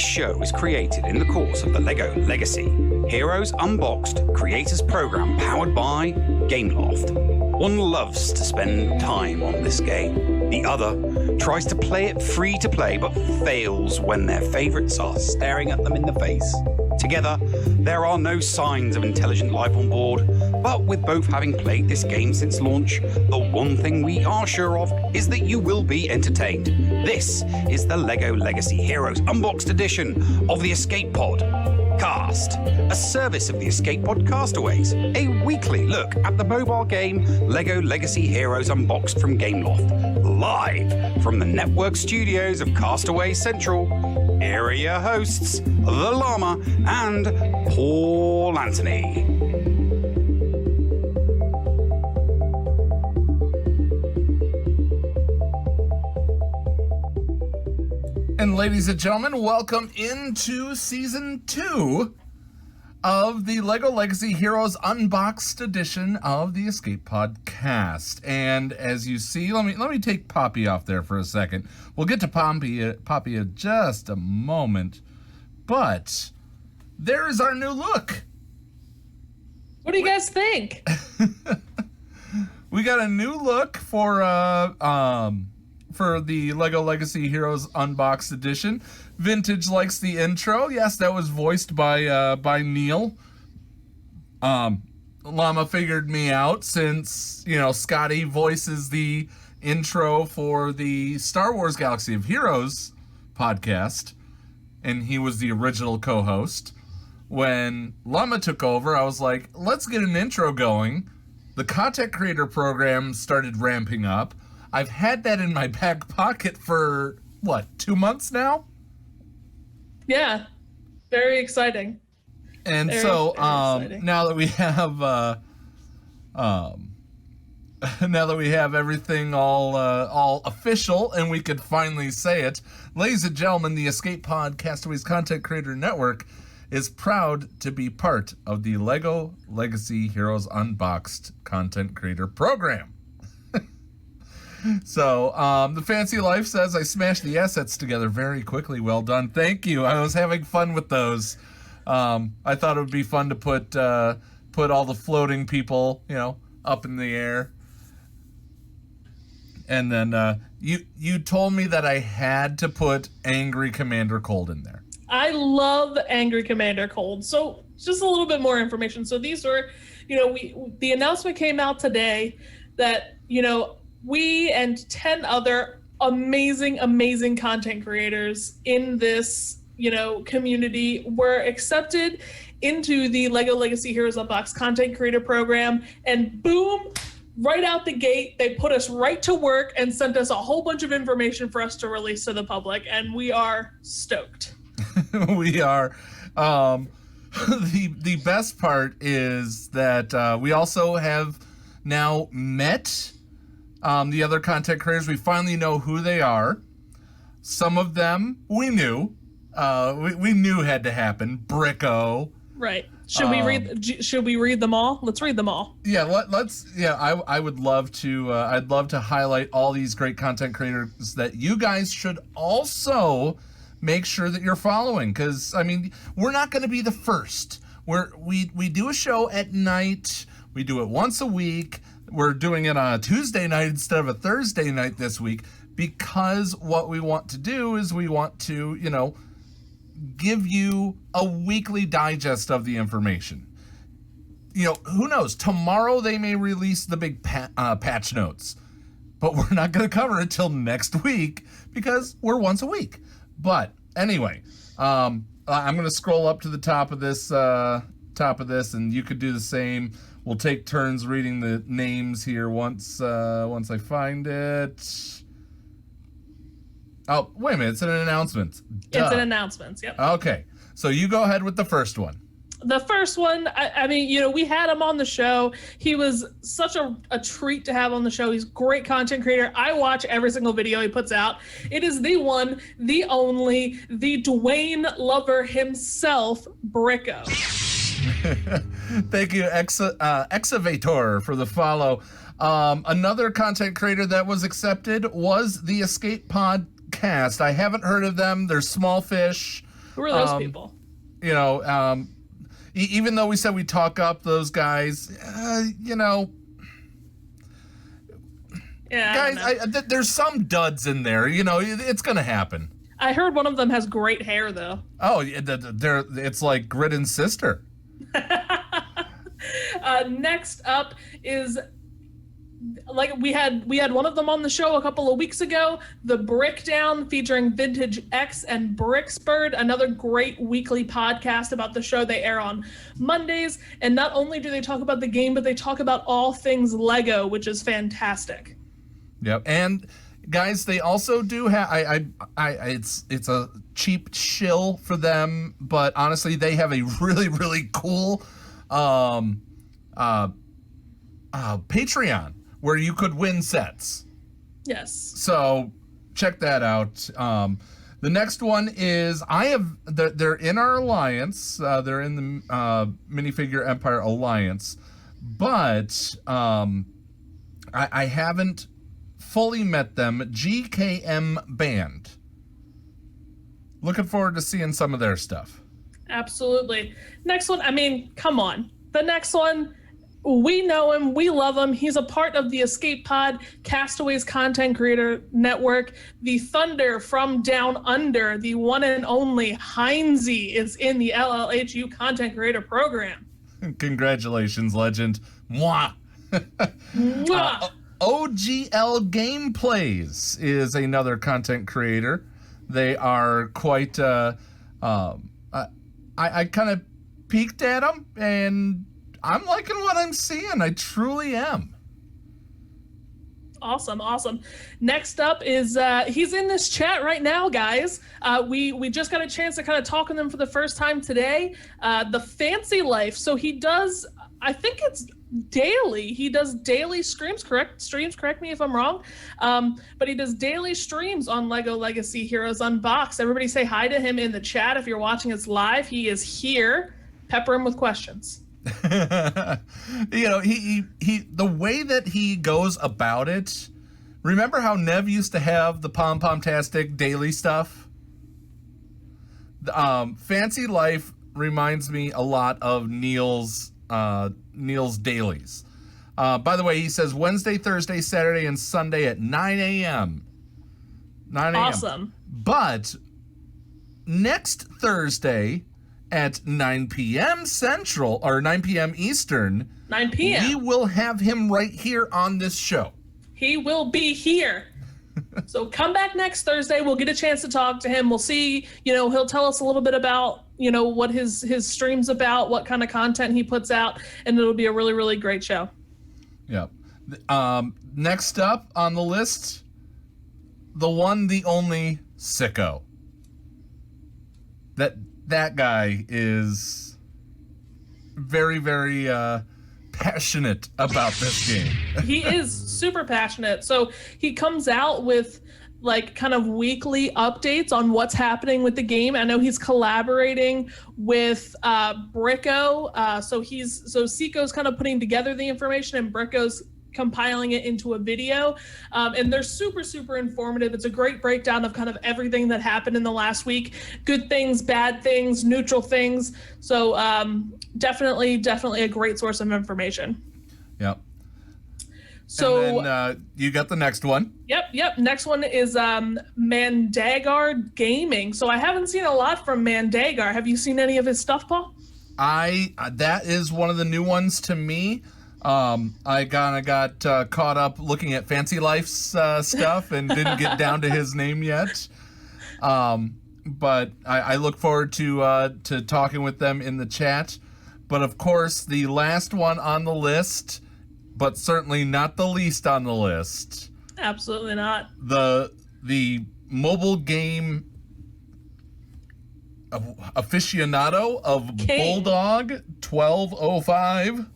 This show is created in the course of the LEGO Legacy Heroes Unboxed Creators program powered by Gameloft. One loves to spend time on this game. The other tries to play it free to play but fails when their favorites are staring at them in the face. Together, there are no signs of intelligent life on board, but with both having played this game since launch, the one thing we are sure of is that you will be entertained. This is the LEGO Legacy Heroes Unboxed edition of the Escape Pod Cast, a service of the Escape Pod Castaways, a weekly look at the mobile game LEGO Legacy Heroes Unboxed from Gameloft, live from the network studios of Castaway Central. Here are your hosts, the Llama and Paul Anthony. And ladies and gentlemen, welcome into Season 2 of the LEGO Legacy Heroes Unboxed edition of the Escape Podcast. And as you see, let me take Poppy off there for a second. We'll get to Poppy in just a moment. But there is our new look. What do you guys think? We got a new look for the LEGO Legacy Heroes Unboxed edition. Vintage likes the intro. Yes, that was voiced by Neil. Llama figured me out since, Scotty voices the intro for the Star Wars Galaxy of Heroes podcast, and he was the original co-host. When Llama took over, I was like, let's get an intro going. The content creator program started ramping up. I've had that in my back pocket for, 2 months now? Yeah, very exciting. And very exciting. Now that we have everything all official and we could finally say it, ladies and gentlemen, the Escape Pod Castaways Content Creator Network is proud to be part of the LEGO Legacy Heroes Unboxed Content Creator Program. So, the Fancy Life says, I smashed the assets together very quickly. Well done. Thank you. I was having fun with those. I thought it would be fun to put all the floating people, up in the air. And then, you told me that I had to put Angry Commander Colt in there. I love Angry Commander Colt. So, just a little bit more information. So, these were, the announcement came out today that, we and 10 other amazing content creators in this, community were accepted into the LEGO Legacy Heroes Unboxed Content Creator Program. And boom, right out the gate, they put us right to work and sent us a whole bunch of information for us to release to the public. And we are stoked. We are. The best part is that we also have now met the other content creators. We finally know who they are. Some of them we knew. We knew had to happen. Bricko. Right. Should we read them all? Let's read them all. Yeah. Let's. Yeah. I would love to. I'd love to highlight all these great content creators that you guys should also make sure that you're following. Because we're not going to be the first. We do a show at night. We do it once a week. We're doing it on a Tuesday night instead of a Thursday night this week because what we want to do is we want to, give you a weekly digest of the information. Who knows? Tomorrow they may release the big patch notes, but we're not going to cover it till next week because we're once a week. But anyway, I'm going to scroll up to the top of this, and you could do the same. We'll take turns reading the names here once I find it. Oh, wait a minute. It's an announcement. Duh. It's an announcement, yep. Okay. So you go ahead with the first one. The first one, we had him on the show. He was such a treat to have on the show. He's a great content creator. I watch every single video he puts out. It is the one, the only, the Dwayne lover himself, Bricko. Thank you, Excavator, for the follow. Another content creator that was accepted was the Escape Podcast. I haven't heard of them. They're small fish. Who are those people? You know, even though we said we talk up those guys, you know, Yeah, guys, there's some duds in there. You know, it's gonna happen. I heard one of them has great hair, though. Oh, it's like Grit and Sister. Next up is, like, we had one of them on the show a couple of weeks ago, the Brickdown, featuring Vintage X and Bricksbird, another great weekly podcast about the show. They air on Mondays, and not only do they talk about the game, but they talk about all things Lego, which is fantastic. Yep, and guys, they also do have it's a cheap shill for them, but honestly, they have a really cool Patreon where you could win sets. Yes. So check that out. The next one is they're in our alliance. They're in the Minifigure Empire Alliance, but I haven't fully met them. GKM Band. Looking forward to seeing some of their stuff. Absolutely. Next one, I mean, come on. The next one, we know him, we love him. He's a part of the Escape Pod Castaways Content Creator Network. The Thunder from Down Under, the one and only Heinze, is in the LLHU Content Creator Program. Congratulations, legend. Mwah. Mwah. OGL Gameplays is another content creator. They are quite I kind of peeked at them, and I'm liking what I'm seeing. I truly am. Awesome. Next up is he's in this chat right now, guys. We just got a chance to kind of talk with him for the first time today. The Fancy Life. So he does, I think it's daily. He does daily streams, correct me if I'm wrong. But he does daily streams on Lego Legacy Heroes Unboxed. Everybody say hi to him in the chat if you're watching us live. He is here. Pepper him with questions. You know, he the way that he goes about it. Remember how Nev used to have the Pom-Pom-tastic daily stuff? Fancy Life reminds me a lot of Neil's dailies. By the way, he says Wednesday, Thursday, Saturday, and Sunday at 9 a.m. 9 a.m. Awesome. But next Thursday at 9 p.m. Central, or 9 p.m. Eastern, 9 p.m. we will have him right here on this show. He will be here. So come back next Thursday. We'll get a chance to talk to him. We'll see, you know, he'll tell us a little bit about, you know, what his stream's about, what kind of content he puts out, and it'll be a really great show. Yep. Next up on the list, the one, the only Sicko. That guy is very passionate about this game. He is super passionate. So he comes out with like kind of weekly updates on what's happening with the game. I know he's collaborating with Bricko. So Seiko's kind of putting together the information, and Bricko's compiling it into a video, and they're super informative. It's a great breakdown of kind of everything that happened in the last week, good things, bad things, neutral things. So definitely a great source of information. Yep. So and then, you got the next one. Yep. Next one is Mandagard Gaming. So I haven't seen a lot from Mandagard. Have you seen any of his stuff, Paul? That is one of the new ones to me. I kind of got caught up looking at Fancy Life's stuff and didn't get down to his name yet. But I look forward to talking with them in the chat. But of course, the last one on the list, but certainly not the least on the list. Absolutely not. The mobile game aficionado of Bulldog 1205.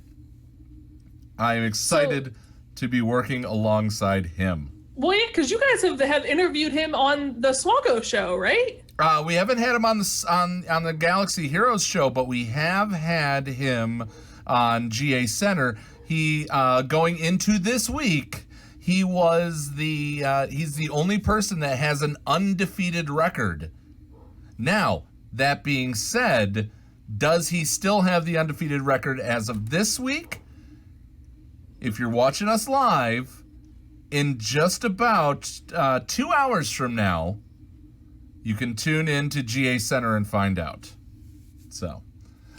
I am excited to be working alongside him. Well, yeah, because you guys have interviewed him on the Swaggo show, right? We haven't had him on the Galaxy Heroes show, but we have had him on GA Center. He going into this week, he's the only person that has an undefeated record. Now, That being said, does he still have the undefeated record as of this week? If you're watching us live, in just about 2 hours from now, you can tune in to GA Center and find out. So,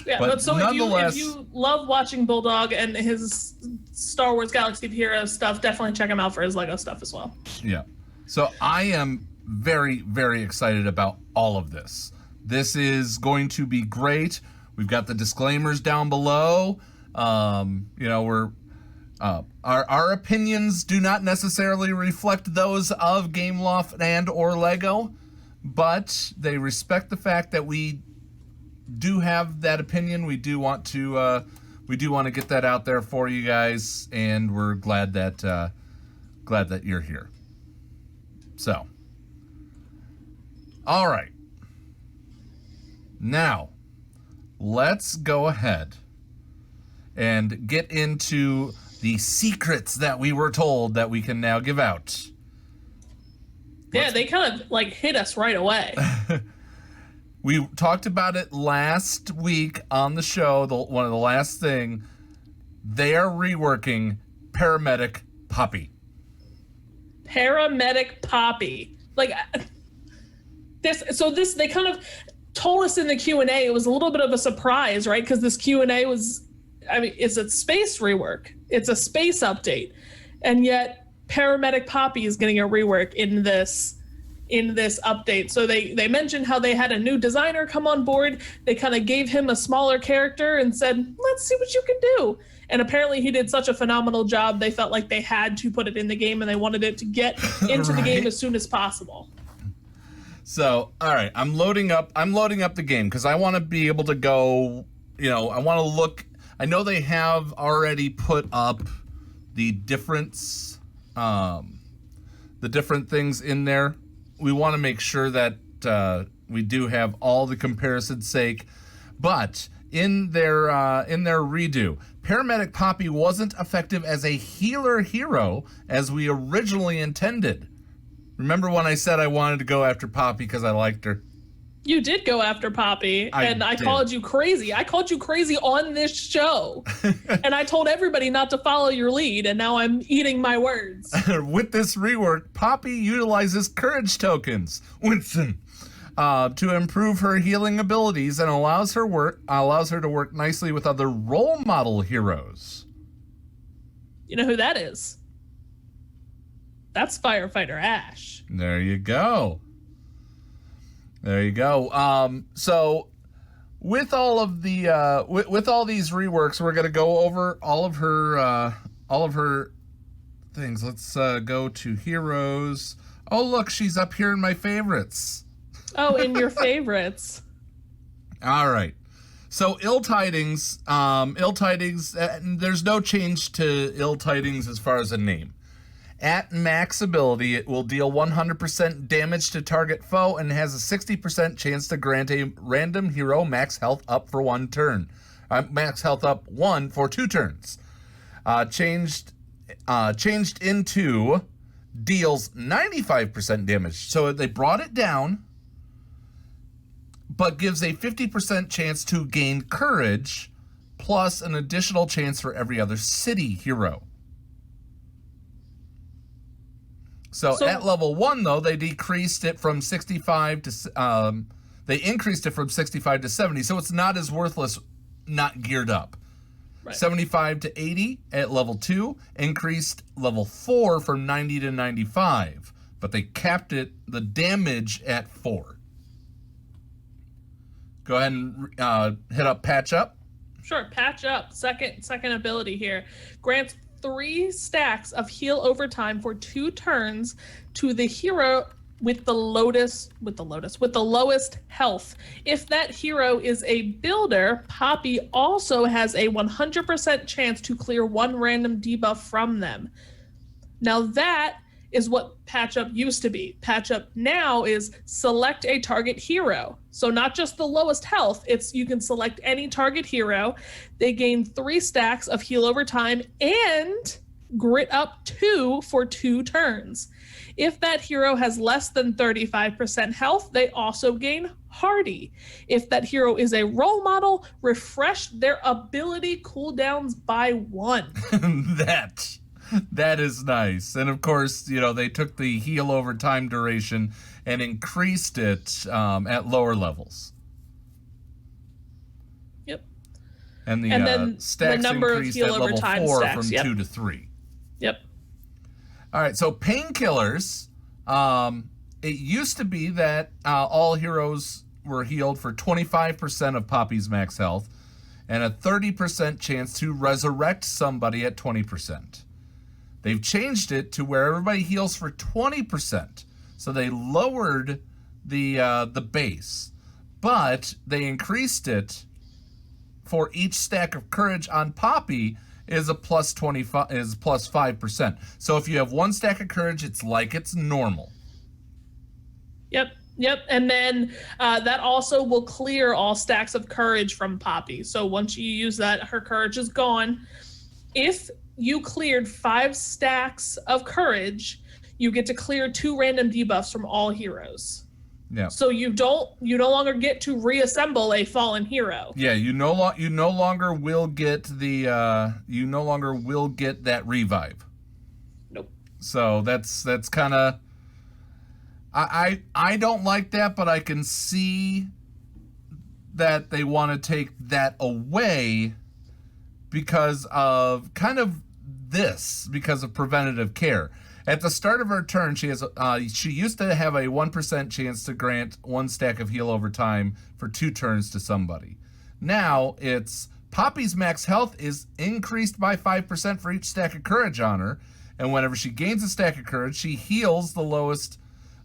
yeah, but so if you love watching Bulldog and his Star Wars Galaxy of Heroes stuff, definitely check him out for his Lego stuff as well. Yeah. So I am very, very excited about all of this. This is going to be great. We've got the disclaimers down below. We're our opinions do not necessarily reflect those of Gameloft and or Lego, but they respect the fact that we do have that opinion. We do want to get that out there for you guys, and we're glad that you're here. So, all right. Now, let's go ahead and get into the secrets that we were told that we can now give out. Yeah, they kind of hit us right away. We talked about it last week on the show. One of the last thing, they are reworking Paramedic Poppy. Paramedic Poppy. They kind of told us in the Q&A. It was a little bit of a surprise, right? Because this Q&A was, it's a space rework. It's a space update. And yet Paramedic Poppy is getting a rework in this update. So they mentioned how they had a new designer come on board. They kind of gave him a smaller character and said, let's see what you can do. And apparently he did such a phenomenal job, they felt like they had to put it in the game and they wanted it to get into the game as soon as possible. So, all right, I'm loading up the game because I want to be able to go, I want to look. I know they have already put up the different things in there. We want to make sure that we do have all the comparison's sake, but in their redo, Paramedic Poppy wasn't effective as a healer hero as we originally intended. Remember when I said I wanted to go after Poppy because I liked her? You did go after Poppy, and I called you crazy. I called you crazy on this show, and I told everybody not to follow your lead, and now I'm eating my words. With this rework, Poppy utilizes courage tokens, Winston, to improve her healing abilities and allows her to work nicely with other role model heroes. You know who that is? That's Firefighter Ash. There you go. So with all of the with all these reworks, we're gonna go over all of her things. Let's go to heroes. Oh, look, she's up here in my favorites. Oh, in your favorites. All right. So Ill Tidings, there's no change to Ill Tidings as far as a name. At max ability, it will deal 100% damage to target foe and has a 60% chance to grant a random hero max health up for 1 turn. Max health up 1 for 2 turns. Changed into deals 95% damage. So they brought it down, but gives a 50% chance to gain courage, plus an additional chance for every other city hero. So at level 1, though, they decreased it from 65 to they increased it from 65 to 70, so it's not as worthless, not geared up. Right. 75 to 80 at level 2, increased level 4 from 90 to 95, but they capped the damage at 4. Go ahead and hit up Patch Up. Sure, Patch Up. Second ability here. Grants 3 stacks of heal over time for 2 turns to the hero with the lowest health. If that hero is a builder, Poppy also has a 100% chance to clear 1 random debuff from them. Now that is what Patch Up used to be. Patch Up now is select a target hero. So not just the lowest health, it's you can select any target hero. They gain 3 stacks of heal over time, and Grit Up 2 for 2 turns. If that hero has less than 35% health, they also gain Hardy. If that hero is a role model, refresh their ability cooldowns by 1. That is nice. And of course, they took the heal over time duration and increased it at lower levels. Yep. And then stacks the number of increased heal at over level time 4 stacks, from 2 to 3. Yep. All right, so Painkillers. It used to be that all heroes were healed for 25% of Poppy's max health and a 30% chance to resurrect somebody at 20%. They've changed it to where everybody heals for 20%. So they lowered the base, but they increased it for each stack of courage on Poppy is plus 5%. So if you have 1 stack of courage, it's like it's normal. Yep. And then that also will clear all stacks of courage from Poppy. So once you use that, her courage is gone. If you cleared 5 stacks of courage, you get to clear 2 random debuffs from all heroes. Yeah. So you no longer get to reassemble a fallen hero. Yeah, you no longer will get that revive. Nope. So that's kind of I don't like that, but I can see that they want to take that away because of because of preventative care. At the start of her turn, she used to have a 1% chance to grant 1 stack of heal over time for 2 turns to somebody. Now it's Poppy's max health is increased by 5% for each stack of courage on her, and whenever she gains a stack of courage, she heals the lowest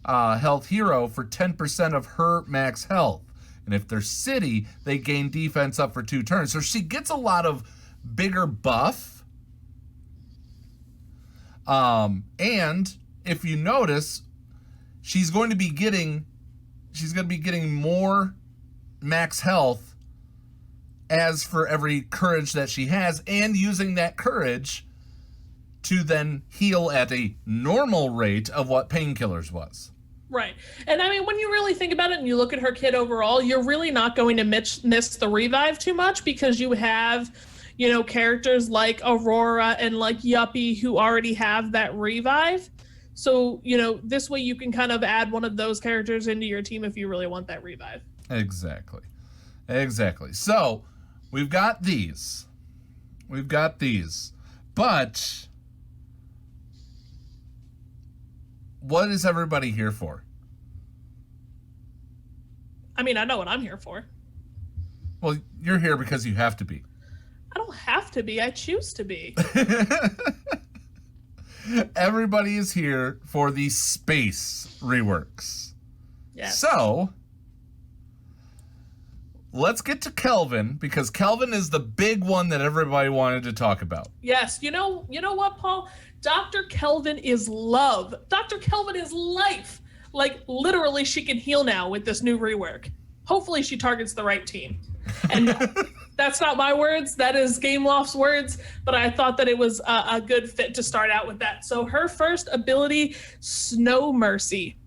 health hero for 10% of her max health. And if they're city, they gain defense up for 2 turns. So she gets a lot of bigger buff. And if you notice, she's going to be getting more max health as for every courage that she has, and using that courage to then heal at a normal rate of what Painkillers was. Right. And I mean, when you really think about it and you look at her kit overall, you're really not going to miss the revive too much because you have, characters like Aurora and like Yuppie who already have that revive. So, this way you can kind of add one of those characters into your team if you really want that revive. Exactly. So, we've got these. But what is everybody here for? I mean, I know what I'm here for. Well, you're here because you have to be. I don't have to be. I choose to be. Everybody is here for the Space Reworks. Yes. So, let's get to Kelvin, because Kelvin is the big one that everybody wanted to talk about. Yes. You know what, Paul? Dr. Kelvin is love. Dr. Kelvin is life. Like, literally, she can heal now with this new rework. Hopefully, she targets the right team. And that's not my words. That is Gameloft's words. But I thought that it was a good fit to start out with that. So her first ability, Snow Mercy.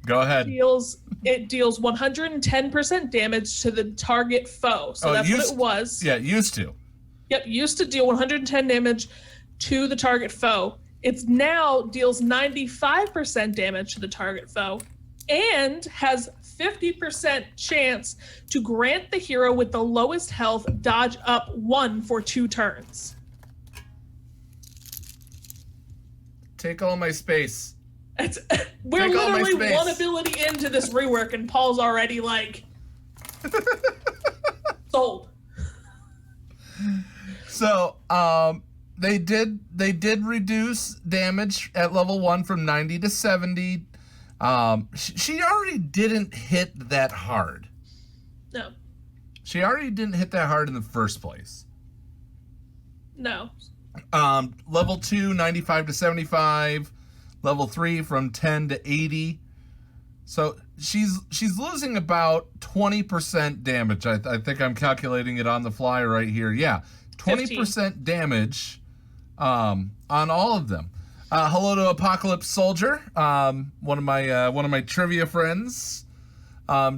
Go ahead. It deals 110% damage to the target foe. So that's what it was. Yeah, it used to. Yep, used to deal 110 damage to the target foe. It's now deals 95% damage to the target foe and has 50% chance to grant the hero with the lowest health dodge up 1 for 2 turns. Take all my space. We're literally 1 ability into this rework and Paul's already like sold. So, they did reduce damage at level 1 from 90 to 70. She already didn't hit that hard. No. She already didn't hit that hard in the first place. No. Level 2, 95 to 75. Level 3 from 10 to 80. So she's losing about 20% damage. I think I'm calculating it on the fly right here. Yeah, 20% damage on all of them. Hello to Apocalypse Soldier, one of my trivia friends,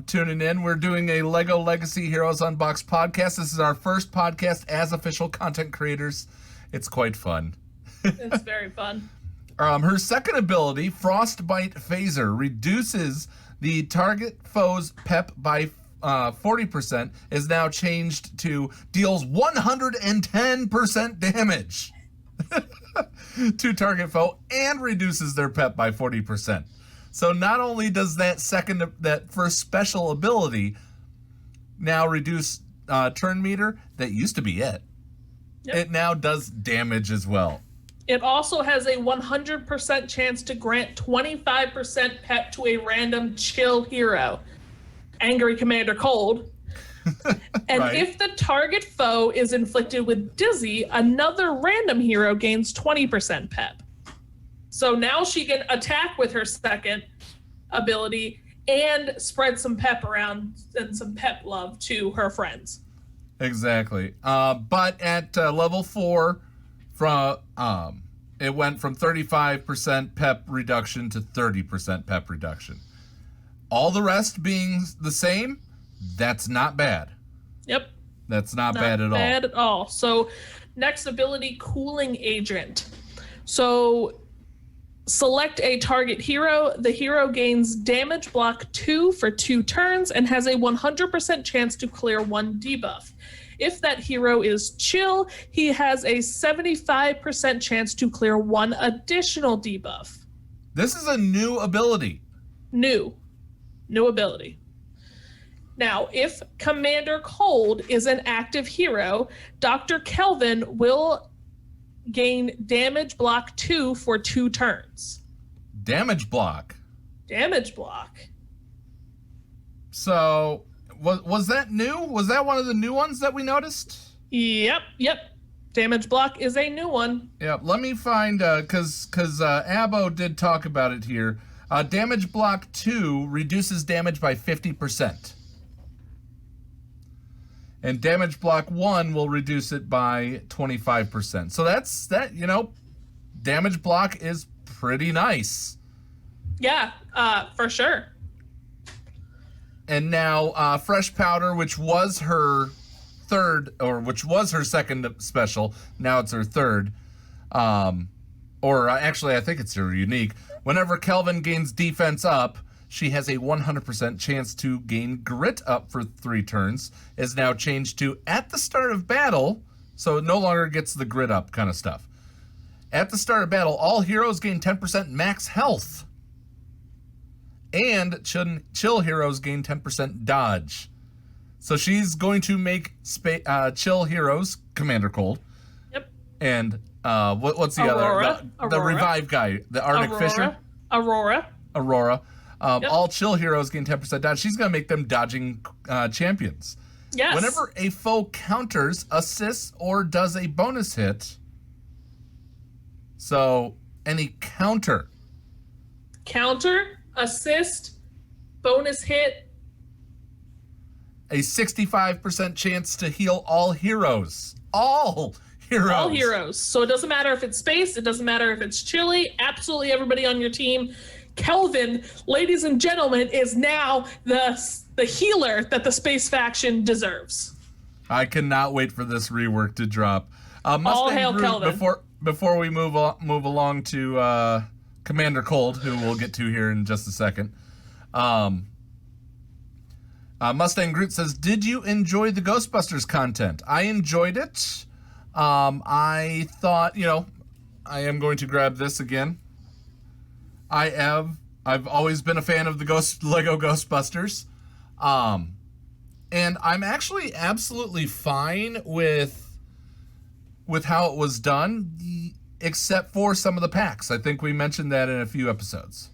tuning in. We're doing a Lego Legacy Heroes Unboxed podcast. This is our first podcast as official content creators. It's quite fun. It's very fun. Her second ability, Frostbite Phaser, reduces the target foe's pep by 40%, is now changed to deals 110% damage to target foe and reduces their pep by 40%. So not only does that first special ability now reduce turn meter, that used to be it. Yep. It now does damage as well. It also has a 100% chance to grant 25% pep to a random chill hero, Angry Commander Colt. And right. If the target foe is inflicted with Dizzy, another random hero gains 20% pep. So now she can attack with her second ability and spread some pep around and some pep love to her friends. Exactly. But at level 4, it went from 35% pep reduction to 30% pep reduction. All the rest being the same, that's not bad. Yep. That's not bad at all. Not bad at all. So next ability, Cooling Agent. So select a target hero. The hero gains damage block 2 for 2 turns and has a 100% chance to clear 1 debuff. If that hero is chill, he has a 75% chance to clear 1 additional debuff. This is a new ability. New ability. Now, if Commander Cold is an active hero, Dr. Kelvin will gain damage block 2 for 2 turns. Damage block? Damage block. So, was that new? Was that one of the new ones that we noticed? Yep. Damage block is a new one. Yeah, let me find, because Abo did talk about it here. Damage block 2 reduces damage by 50%. And damage block 1 will reduce it by 25%. So that's that, damage block is pretty nice. Yeah, for sure. And now Fresh Powder, which was her second special, now it's her third. Actually, I think it's her unique. Whenever Kelvin gains defense up, she has a 100% chance to gain grit up for 3 turns, is now changed to at the start of battle, so it no longer gets the grit up kind of stuff. At the start of battle, all heroes gain 10% max health. And chill heroes gain 10% dodge. So she's going to make chill heroes, Commander Cold. Yep. And what's the other? The revive guy, the Arctic Fisher. Aurora. Yep. All chill heroes gain 10% dodge. She's going to make them dodging champions. Yes. Whenever a foe counters, assists, or does a bonus hit, so any counter, assist, bonus hit, a 65% chance to heal all heroes. All heroes. So it doesn't matter if it's space, it doesn't matter if it's chilly, absolutely everybody on your team. Kelvin, ladies and gentlemen, is now the healer that the space faction deserves. I cannot wait for this rework to drop. All hail Kelvin. Before we move along to Commander Cold, who we'll get to here in just a second. Mustang Groot says, did you enjoy the Ghostbusters content? I enjoyed it. I thought, I am going to grab this again. I've always been a fan of the Lego Ghostbusters. And I'm actually absolutely fine with how it was done, except for some of the packs. I think we mentioned that in a few episodes.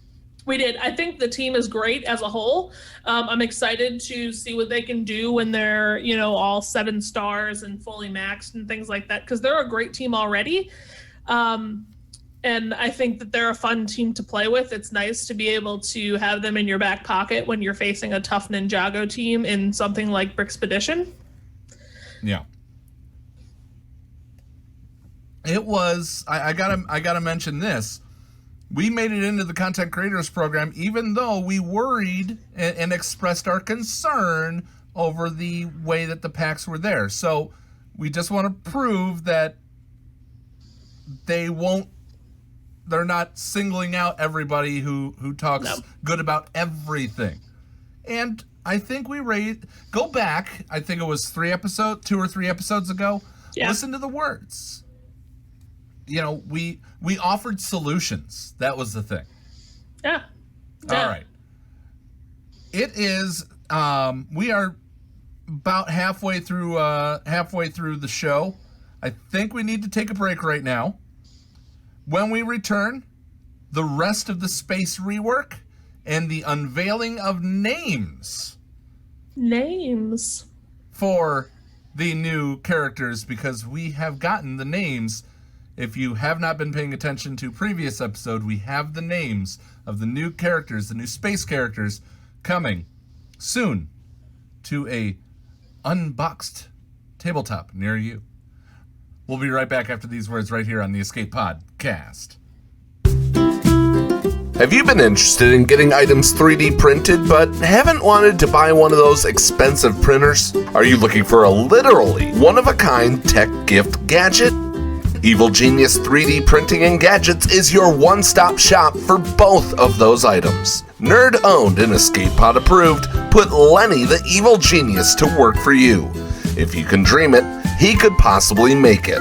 We did. I think the team is great as a whole. I'm excited to see what they can do when they're, all 7 stars and fully maxed and things like that, because they're a great team already. And I think that they're a fun team to play with. It's nice to be able to have them in your back pocket when you're facing a tough Ninjago team in something like Brickspedition. Yeah. it was, I gotta mention this. We made it into the Content Creators Program even though we worried and expressed our concern over the way that the packs were there. So we just want to prove that they're not singling out everybody who talks good about everything. And I think go back, I think it was 2 or 3 episodes ago. Yeah. Listen to the words. You know, we offered solutions. That was the thing. Yeah. All right. It is, we are about halfway through the show. I think we need to take a break right now. When we return, the rest of the Space Rework and the unveiling of names. Names. For the new characters, because we have gotten the names. If you have not been paying attention to previous episode, we have the names of the new characters, the new space characters, coming soon to a unboxed tabletop near you. We'll be right back after these words right here on the Escape Podcast. Have you been interested in getting items 3D printed but haven't wanted to buy one of those expensive printers? Are you looking for a literally one-of-a-kind tech gift gadget? Evil Genius 3D Printing and Gadgets is your one-stop shop for both of those items. Nerd-owned and Escape Pod approved, put Lenny the Evil Genius to work for you. If you can dream it, he could possibly make it.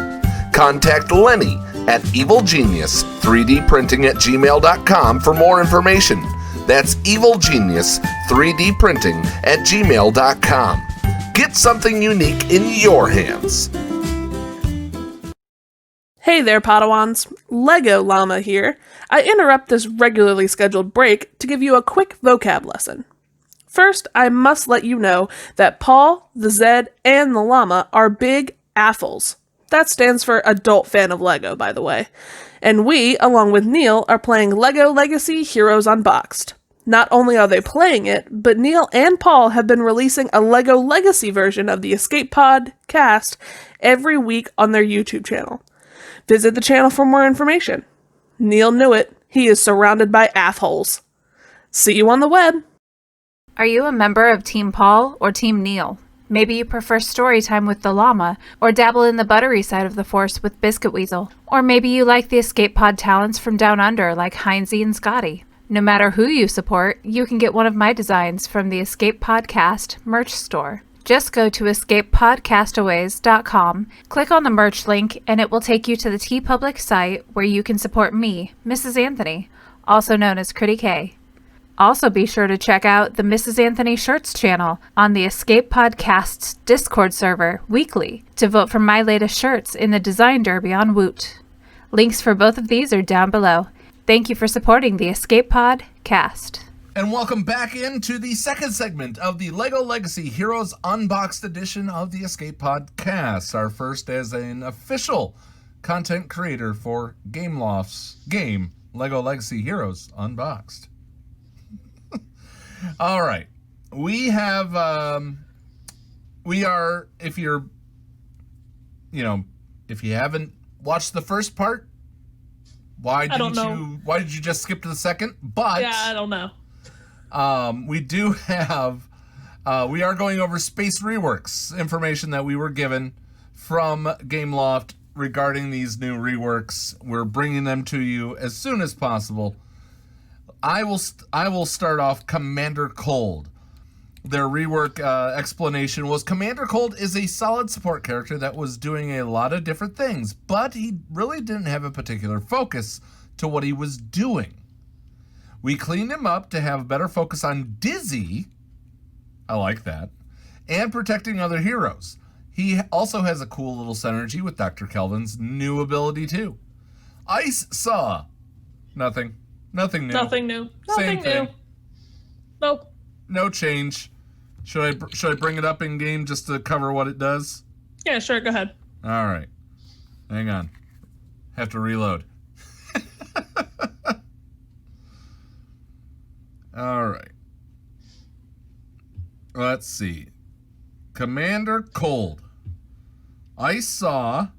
Contact Lenny at evilgenius3dprinting@gmail.com for more information. That's evilgenius3dprinting@gmail.com. Get something unique in your hands. Hey there, Padawans. Lego Llama here. I interrupt this regularly scheduled break to give you a quick vocab lesson. First, I must let you know that Paul, the Zed, and the Llama are big AFFLs. That stands for Adult Fan of Lego, by the way. And we, along with Neil, are playing Lego Legacy Heroes Unboxed. Not only are they playing it, but Neil and Paul have been releasing a Lego Legacy version of the Escape Pod cast every week on their YouTube channel. Visit the channel for more information. Neil knew it. He is surrounded by AFFLs. See you on the web. Are you a member of Team Paul or Team Neil? Maybe you prefer story time with the llama, or dabble in the buttery side of the force with Biscuit Weasel. Or maybe you like the Escape Pod talents from Down Under like Heinzie and Scotty. No matter who you support, you can get one of my designs from the Escape Podcast merch store. Just go to escapepodcastaways.com, click on the merch link, and it will take you to the TeePublic site where you can support me, Mrs. Anthony, also known as Critty K. Also be sure to check out the Mrs. Anthony Shirts channel on the Escape Podcast's Discord server weekly to vote for my latest shirts in the Design Derby on Woot. Links for both of these are down below. Thank you for supporting the Escape Pod cast. And welcome back into the second segment of the LEGO Legacy Heroes Unboxed edition of the Escape Podcast. Our first as an official content creator for Gameloft's game, LEGO Legacy Heroes Unboxed. All right. We have, if you haven't watched the first part, why did you just skip to the second? But yeah, I don't know. We do have, we are going over Space Reworks information that we were given from Gameloft regarding these new reworks. We're bringing them to you as soon as possible. I will start off Commander Cold. Their rework explanation was Commander Cold is a solid support character that was doing a lot of different things, but he really didn't have a particular focus to what he was doing. We cleaned him up to have a better focus on Dizzy, I like that, and protecting other heroes. He also has a cool little synergy with Dr. Kelvin's new ability too. Ice Saw. Nothing new. Nothing new. Same thing. Nope. No change. Should I bring it up in game just to cover what it does? Yeah, sure. Go ahead. All right. Hang on. Have to reload. All right. Let's see. Commander Cold. Ice Saw.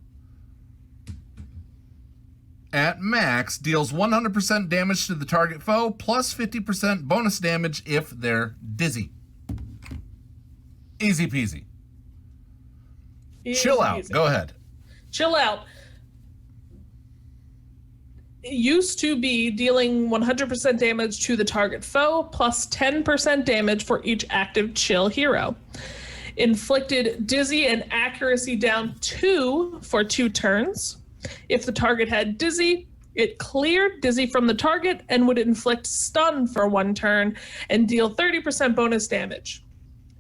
at max deals 100% damage to the target foe, plus 50% bonus damage if they're dizzy. Easy peasy. Chill out. Go ahead. Chill out. It used to be dealing 100% damage to the target foe, plus 10% damage for each active chill hero. Inflicted dizzy and accuracy down 2 for 2 turns. If the target had dizzy, it cleared dizzy from the target and would inflict stun for 1 turn and deal 30% bonus damage.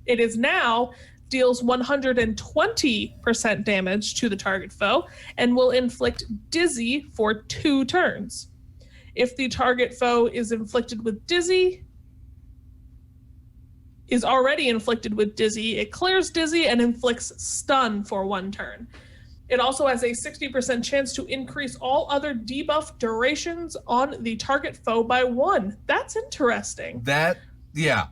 It is now deals 120% damage to the target foe and will inflict dizzy for 2 turns. If the target foe is already inflicted with dizzy, it clears dizzy and inflicts stun for 1 turn. It also has a 60% chance to increase all other debuff durations on the target foe by 1. That's interesting. Yeah.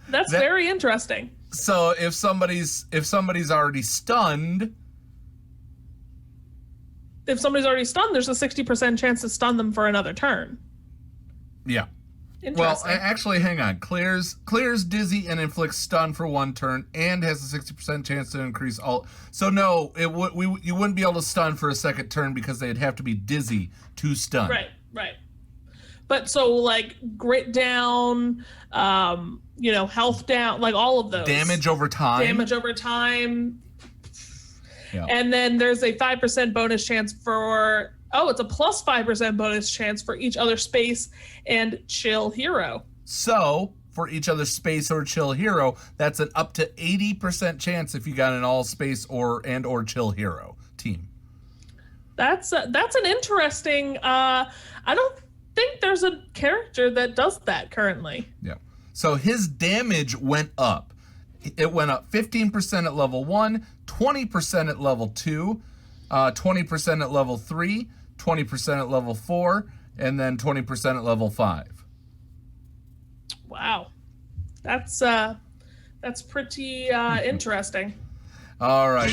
That's very interesting. So if somebody's already stunned, there's a 60% chance to stun them for another turn. Yeah. Well, actually, hang on. Clears dizzy and inflicts stun for 1 turn, and has a 60% chance to increase all. So no, you wouldn't be able to stun for a second turn because they'd have to be dizzy to stun. Right. But so like grit down, health down, like all of those. Damage over time. Yeah. And then there's a 5% bonus chance for. Oh, it's a plus 5% bonus chance for each other space and chill hero. So, for each other space or chill hero, that's an up to 80% chance if you got an all space or chill hero team. That's an interesting. I don't think there's a character that does that currently. Yeah. So his damage went up. It went up 15% at level 1, 20% at level 2, 20% at level 3, 20% at level 4, and then 20% at level 5. Wow. That's pretty interesting. All right.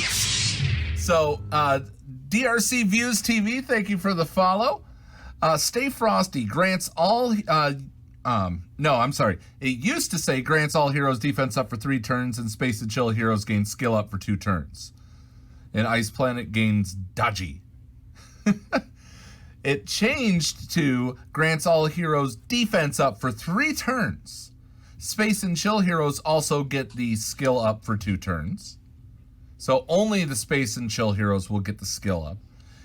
So, DRC Views TV, thank you for the follow. Stay Frosty grants all... It used to say grants all heroes defense up for 3 turns, and Space and Chill heroes gain skill up for 2 turns. And Ice Planet gains dodgy. It changed to grants all heroes defense up for 3 turns. Space and Chill heroes also get the skill up for 2 turns. So only the Space and Chill heroes will get the skill up.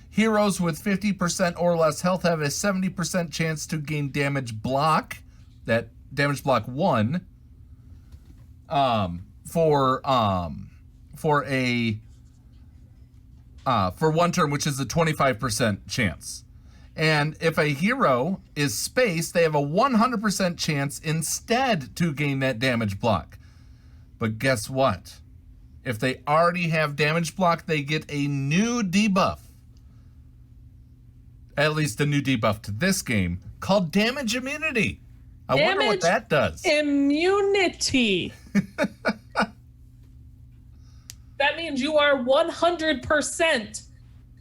Heroes with 50% or less health have a 70% chance to gain damage block. That damage block 1 for 1 turn, which is a 25% chance. And if a hero is space, they have a 100% chance instead to gain that damage block. But guess what? If they already have damage block, they get a new debuff. At least a new debuff to this game called damage immunity. I wonder what that does. Immunity. That means you are 100%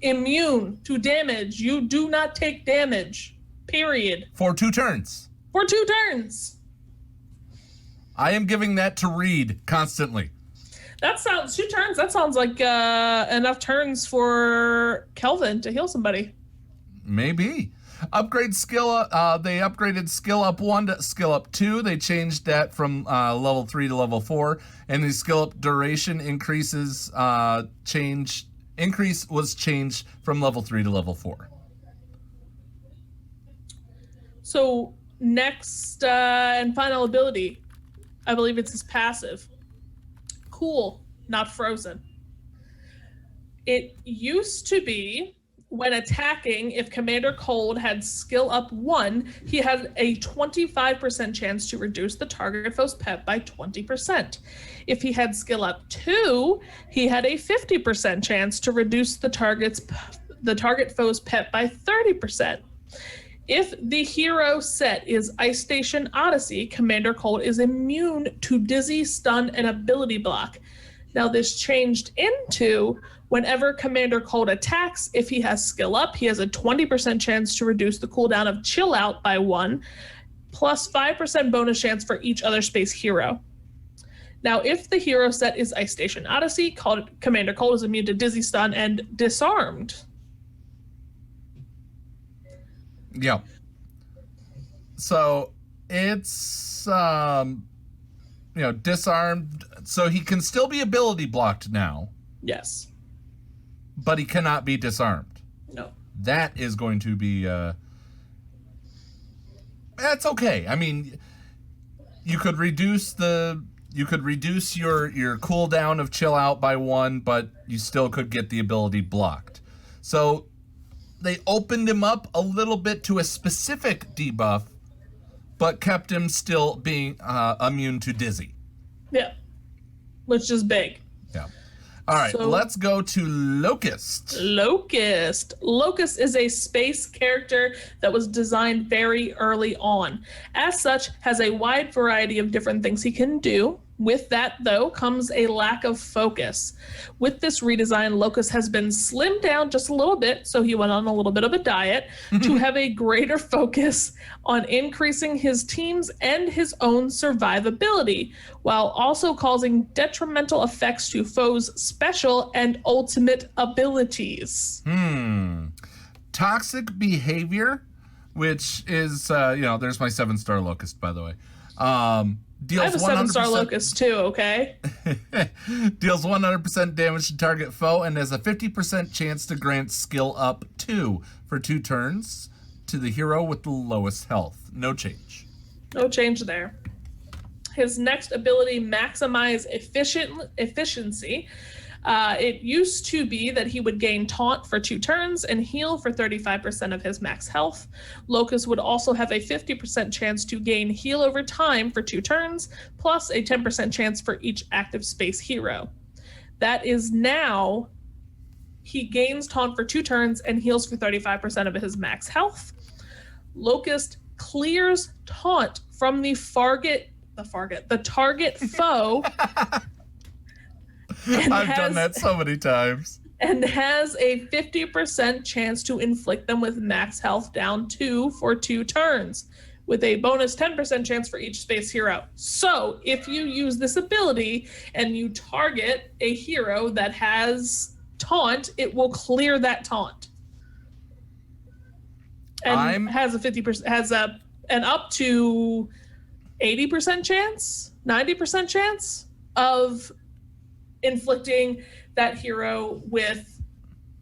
immune to damage. You do not take damage. Period. For 2 turns. For 2 turns. I am giving that to Reed constantly. That sounds 2 turns. That sounds like enough turns for Kelvin to heal somebody. Maybe. Upgrade skill up. They upgraded skill up 1 to skill up 2. They changed that from level 3 to level 4, and the skill up duration increase was changed from level 3 to level 4. So next and final ability, I believe it's his passive. Cool, not frozen. It used to be when attacking, if Commander Colt had skill up 1, he had a 25% chance to reduce the target foe's pet by 20%. If he had skill up 2, he had a 50% chance to reduce the target foe's pet by 30%. If the hero set is Ice Station Odyssey, Commander Colt is immune to dizzy, stun, and ability block. Now this changed into whenever Commander Colt attacks, if he has skill up, he has a 20% chance to reduce the cooldown of Chill Out by 1, plus 5% bonus chance for each other space hero. Now, if the hero set is Ice Station Odyssey, Commander Colt is immune to Dizzy Stun and Disarmed. Yeah. So it's disarmed. So he can still be ability blocked now. Yes. But he cannot be disarmed. No. That is going to be that's okay. I mean, you could reduce your cooldown of Chill Out by 1, but you still could get the ability blocked. So they opened him up a little bit to a specific debuff, but kept him still being immune to Dizzy. Yeah. Which is big. Yeah. All right, So- let's go to Locust. Locust. Locust is a space character that was designed very early on. As such, has a wide variety of different things he can do. With that, though, comes a lack of focus. With this redesign, Locust has been slimmed down just a little bit, so he went on a little bit of a diet, to have a greater focus on increasing his team's and his own survivability, while also causing detrimental effects to foes' special and ultimate abilities. Toxic behavior, which is, there's my 7-star Locust, by the way. Deals I have a 7-star Locust too, okay? Deals 100% damage to target foe and has a 50% chance to grant skill up 2 for 2 turns to the hero with the lowest health. No change. No change there. His next ability, Maximize Efficiency. It used to be that he would gain Taunt for 2 turns and heal for 35% of his max health. Locust would also have a 50% chance to gain heal over time for 2 turns, plus a 10% chance for each active space hero. That is now, he gains Taunt for 2 turns and heals for 35% of his max health. Locust clears Taunt from the target foe. I've done that so many times. And has a 50% chance to inflict them with max health down 2 for 2 turns, with a bonus 10% chance for each space hero. So if you use this ability and you target a hero that has taunt, it will clear that taunt. And has a 50%, an up to 80% chance, 90% chance of inflicting that hero with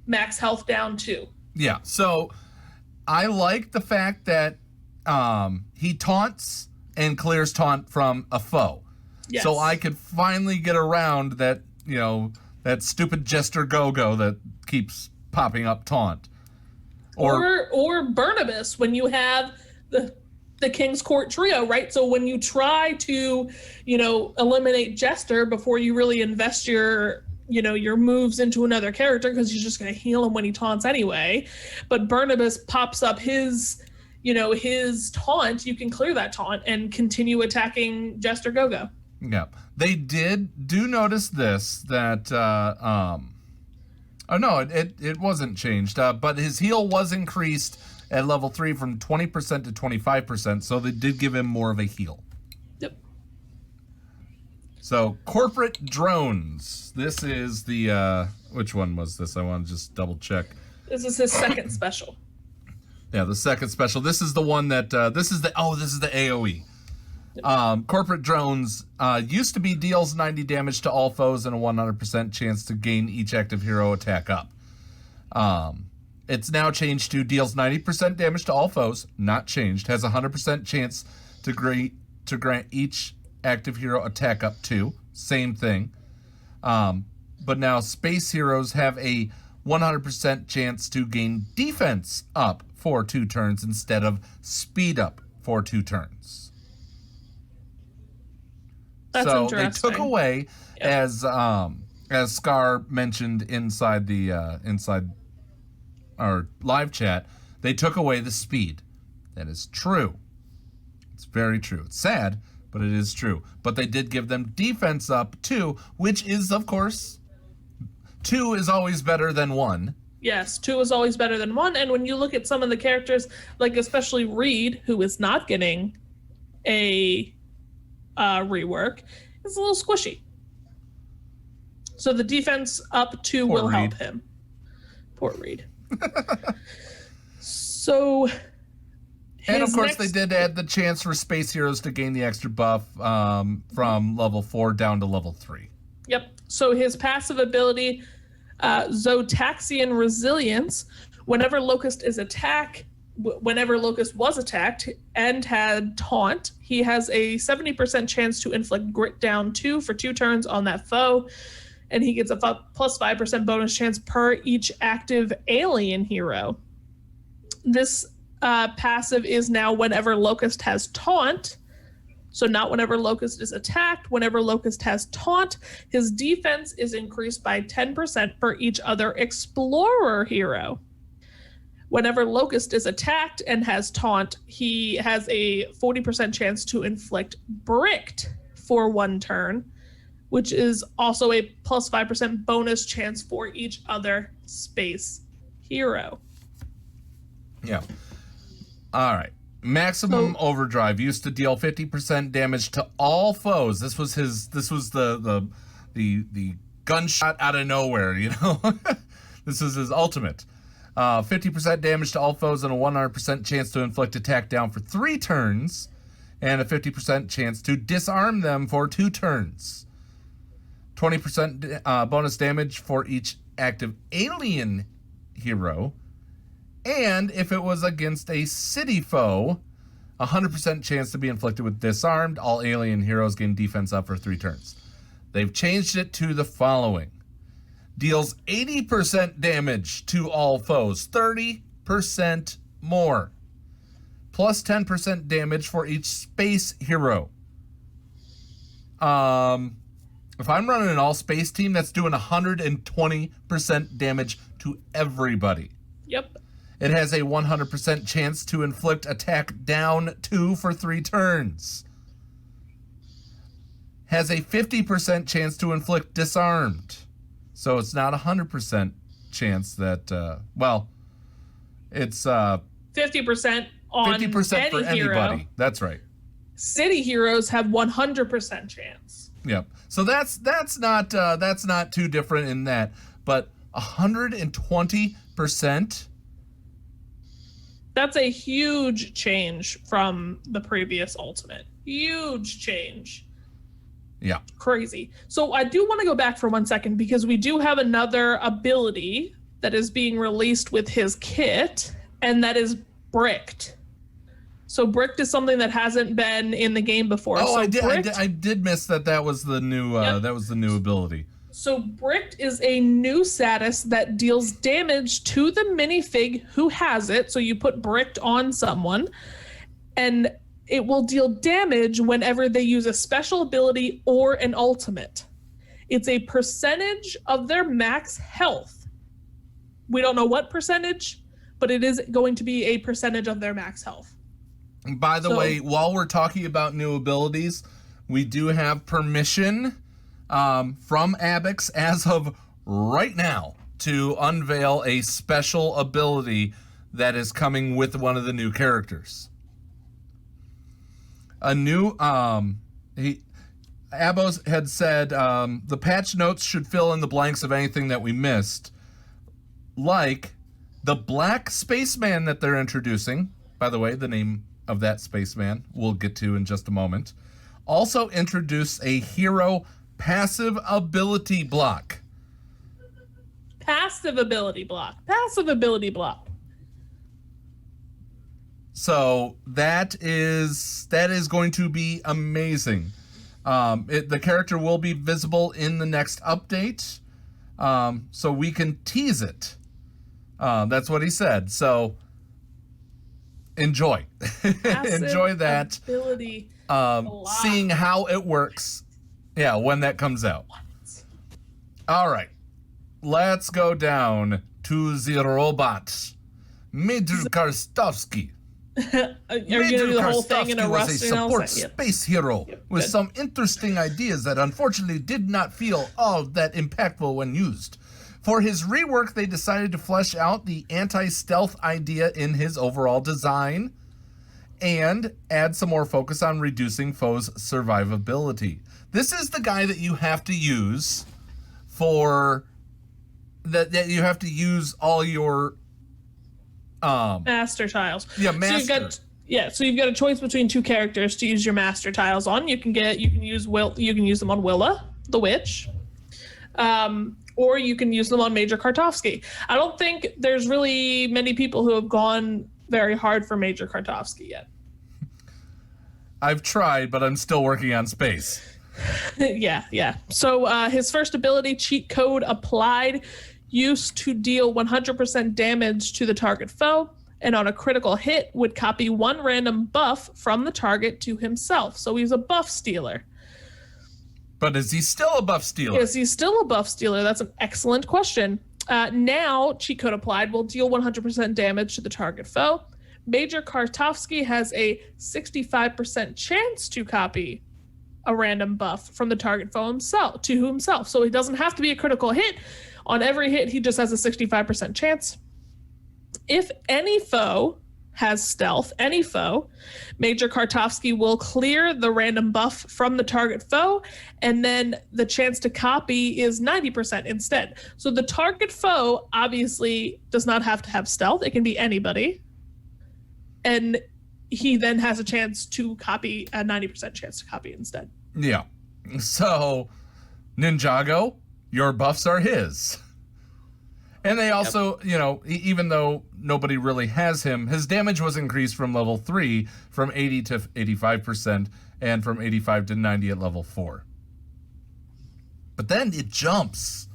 max health down 2. Yeah, so I like the fact that he taunts and clears taunt from a foe. Yes. So I could finally get around that, that stupid Jester Go-Go that keeps popping up taunt. Or Barnabas when you have the King's Court trio, right? So when you try to, eliminate Jester before you really invest your moves into another character, because you're just going to heal him when he taunts anyway. But Barnabas pops up his taunt, you can clear that taunt and continue attacking Jester Go-Go. Yeah. They do notice this, that, it wasn't changed, but his heal was increased at level 3 from 20% to 25%, so they did give him more of a heal. Yep. So, Corporate Drones. This is the, which one was this? I want to just double check. This is his second special. Yeah, the second special. This is the one that, this is the AoE. Yep. Corporate Drones used to be deals 90 damage to all foes and a 100% chance to gain each active hero attack up. It's now changed to deals 90% damage to all foes, not changed, has a 100% chance to grant each active hero attack up 2, same thing. But now space heroes have a 100% chance to gain defense up for 2 turns instead of speed up for 2 turns. That's so interesting. They took away, Yep. as Scar mentioned inside our live chat, they took away the speed. That is true. It's very true. It's sad, but it is true. But they did give them defense up too, which is, of course, 2 is always better than 1. Yes, 2 is always better than 1. And when you look at some of the characters, like especially Reed, who is not getting a rework, is a little squishy. So the defense up 2 will help him. Poor Reed. So... And of course, they did add the chance for Space Heroes to gain the extra buff from level 4 down to level 3. Yep. So his passive ability, Zotaxian Resilience, whenever Locust was attacked and had Taunt, he has a 70% chance to inflict Grit down 2 for 2 turns on that foe, and he gets a plus 5% bonus chance per each active alien hero. This passive is now whenever Locust has Taunt. So not whenever Locust is attacked. Whenever Locust has Taunt, his defense is increased by 10% for each other Explorer hero. Whenever Locust is attacked and has Taunt, he has a 40% chance to inflict Bricked for 1 turn, which is also a plus 5% bonus chance for each other space hero. Yeah. All right. Maximum Overdrive used to deal 50% damage to all foes. This was the gunshot out of nowhere, you know. This is his ultimate. 50% damage to all foes and a 100% chance to inflict attack down for 3 turns, and a 50% chance to disarm them for 2 turns. 20% bonus damage for each active alien hero. And if it was against a city foe, 100% chance to be inflicted with disarmed. All alien heroes gain defense up for 3 turns. They've changed it to the following. Deals 80% damage to all foes, 30% more. Plus 10% damage for each space hero. If I'm running an all-space team, that's doing 120% damage to everybody. Yep. It has a 100% chance to inflict attack down 2 for 3 turns. Has a 50% chance to inflict disarmed. So it's not 100% chance that, it's 50% on 50% for any hero. anybody. That's right. City heroes have 100% chance. Yep. So that's not too different in that, but 120%. That's a huge change from the previous Ultimate. Huge change. Yeah. Crazy. So I do want to go back for 1 second because we do have another ability that is being released with his kit, and that is Bricked. So Bricked is something that hasn't been in the game before. Oh, so I did miss that. That was the new. Yep. That was the new ability. So Bricked is a new status that deals damage to the minifig who has it. So you put Bricked on someone, and it will deal damage whenever they use a special ability or an ultimate. It's a percentage of their max health. We don't know what percentage, but it is going to be a percentage of their max health. By the way, while we're talking about new abilities, we do have permission from Abix as of right now to unveil a special ability that is coming with one of the new characters. A new Abos had said the patch notes should fill in the blanks of anything that we missed, like the black spaceman that they're introducing. By the way, the name of that spaceman we'll get to in just a moment. Also introduce a hero passive ability block. Passive ability block. Passive ability block. So that is going to be amazing. The character will be visible in the next update, so we can tease it. That's what he said. So enjoy, enjoy that. Ability seeing how it works. Yeah, when that comes out. All right, let's go down to the robot, Major Karstovsky. Are you going to do the whole thing in a was a rusty support space hero with good. some interesting ideas that unfortunately did not feel all that impactful when used. For his rework, they decided to flesh out the anti-stealth idea in his overall design and add some more focus on reducing foes' survivability. This is the guy that you have to use for that you have to use all your master tiles. Yeah, master. So you've got a choice between two characters to use your master tiles on. You can use them on Willa, the witch. Or you can use them on Major Kartovsky. I don't think there's really many people who have gone very hard for Major Kartovsky yet. I've tried, but I'm still working on space. Yeah. So his first ability, Cheat Code Applied, used to deal 100% damage to the target foe, and on a critical hit would copy one random buff from the target to himself. So he's a buff stealer. But is he still a buff stealer? Is he still a buff stealer? That's an excellent question. Now, Cheat Code Applied will deal 100% damage to the target foe. Major Kartovsky has a 65% chance to copy a random buff from the target foe himself. So he doesn't have to be a critical hit. On every hit, he just has a 65% chance. If any foe has stealth, Major Kartovsky will clear the random buff from the target foe, and then the chance to copy is 90% instead. So the target foe obviously does not have to have stealth. It can be anybody. And he then has a chance to copy, a 90% chance to copy instead. Yeah. So, Ninjago, your buffs are his. And they also, even though nobody really has him, his damage was increased from level 3 from 80 to 85% and from 85 to 90 at level 4. But then it jumps.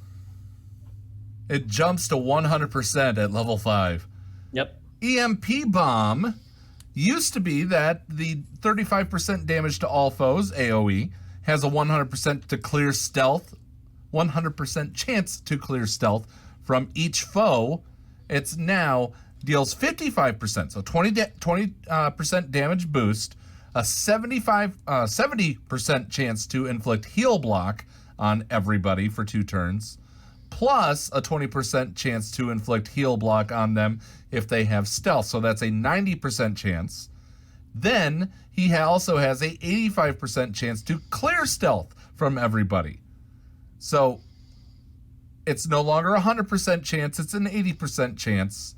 It jumps to 100% at level 5. Yep. EMP Bomb used to be that the 35% damage to all foes, AoE, has a 100% to clear stealth, 100% chance to clear stealth from each foe. It's now deals 55%, so 20% damage boost, a 70% chance to inflict heal block on everybody for 2 turns, plus a 20% chance to inflict heal block on them if they have stealth. So that's a 90% chance. Then he also has a 85% chance to clear stealth from everybody. So it's no longer a 100% chance, it's an 80% chance.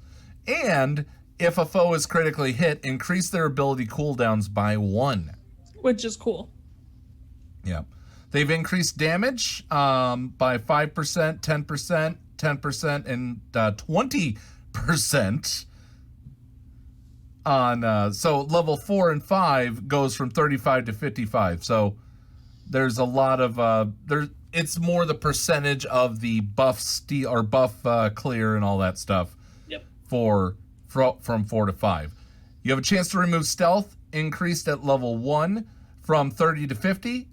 And if a foe is critically hit, increase their ability cooldowns by 1. Which is cool. Yeah. They've increased damage by 5%, 10%, 10%, and 20% on so level 4 and 5 goes from 35 to 55. So there's a lot of it's more the percentage of the buff steal or buff clear and all that stuff. Yep. From 4 to 5. You have a chance to remove stealth, increased at level 1 from 30 to 50,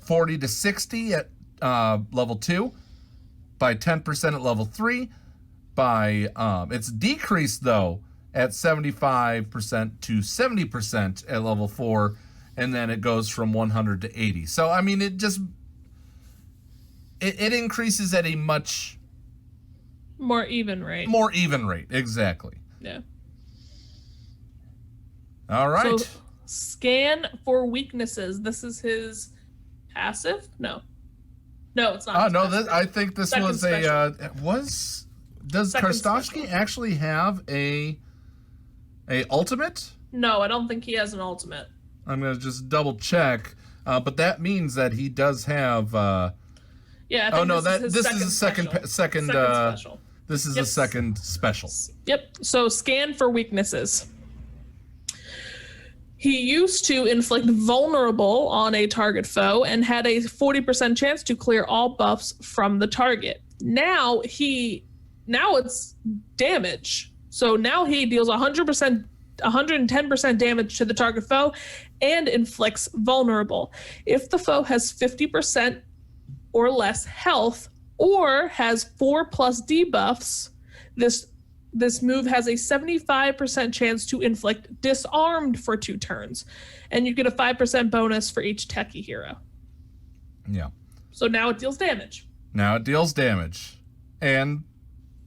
40 to 60 at level 2, by 10% at level 3, by it's decreased though at 75% to 70% at level 4, and then it goes from 100 to 80. So I mean, it increases at a much more even rate. More even rate, exactly. Yeah. All right. So, scan for weaknesses. This is his passive? No, it's not. Oh no, I think this Second was special. Does Second Karstofsky special. actually have a ultimate? No, I don't think he has an ultimate. I'm gonna just double check, but that means that he does have. Yeah. I think this is a second special. This is a second special. Yep. So scan for weaknesses. He used to inflict vulnerable on a target foe and had a 40% chance to clear all buffs from the target. Now it's damage. So now he deals 110% damage to the target foe and inflicts vulnerable. If the foe has 50% or less health or has 4+ debuffs, this this move has a 75% chance to inflict disarmed for 2 turns. And you get a 5% bonus for each techie hero. Yeah. So now it deals damage. Now it deals damage. And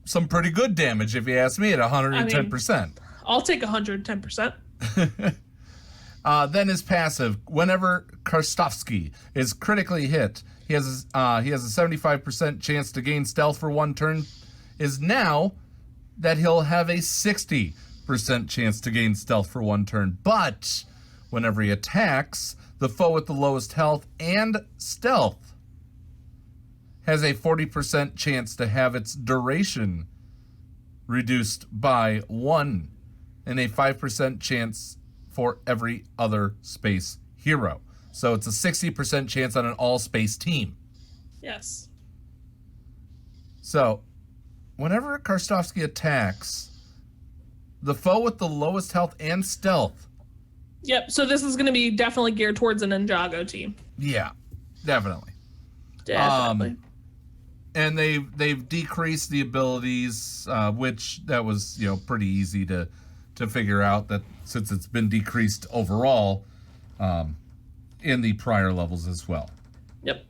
some pretty good damage, if you ask me, at 110%. I'll take 110%. Then his passive. Whenever Karstovsky is critically hit, he has a 75% chance to gain stealth for 1 turn. Is now that he'll have a 60% chance to gain stealth for 1 turn. But whenever he attacks, the foe with the lowest health and stealth has a 40% chance to have its duration reduced by 1, and a 5% chance for every other space hero. So it's a 60% chance on an all-space team. Yes. So, whenever Karstovsky attacks, the foe with the lowest health and stealth. Yep, so this is going to be definitely geared towards an Ninjago team. Yeah, definitely. Definitely. And they've decreased the abilities, which that was pretty easy to figure out, that since it's been decreased overall in the prior levels as well. Yep.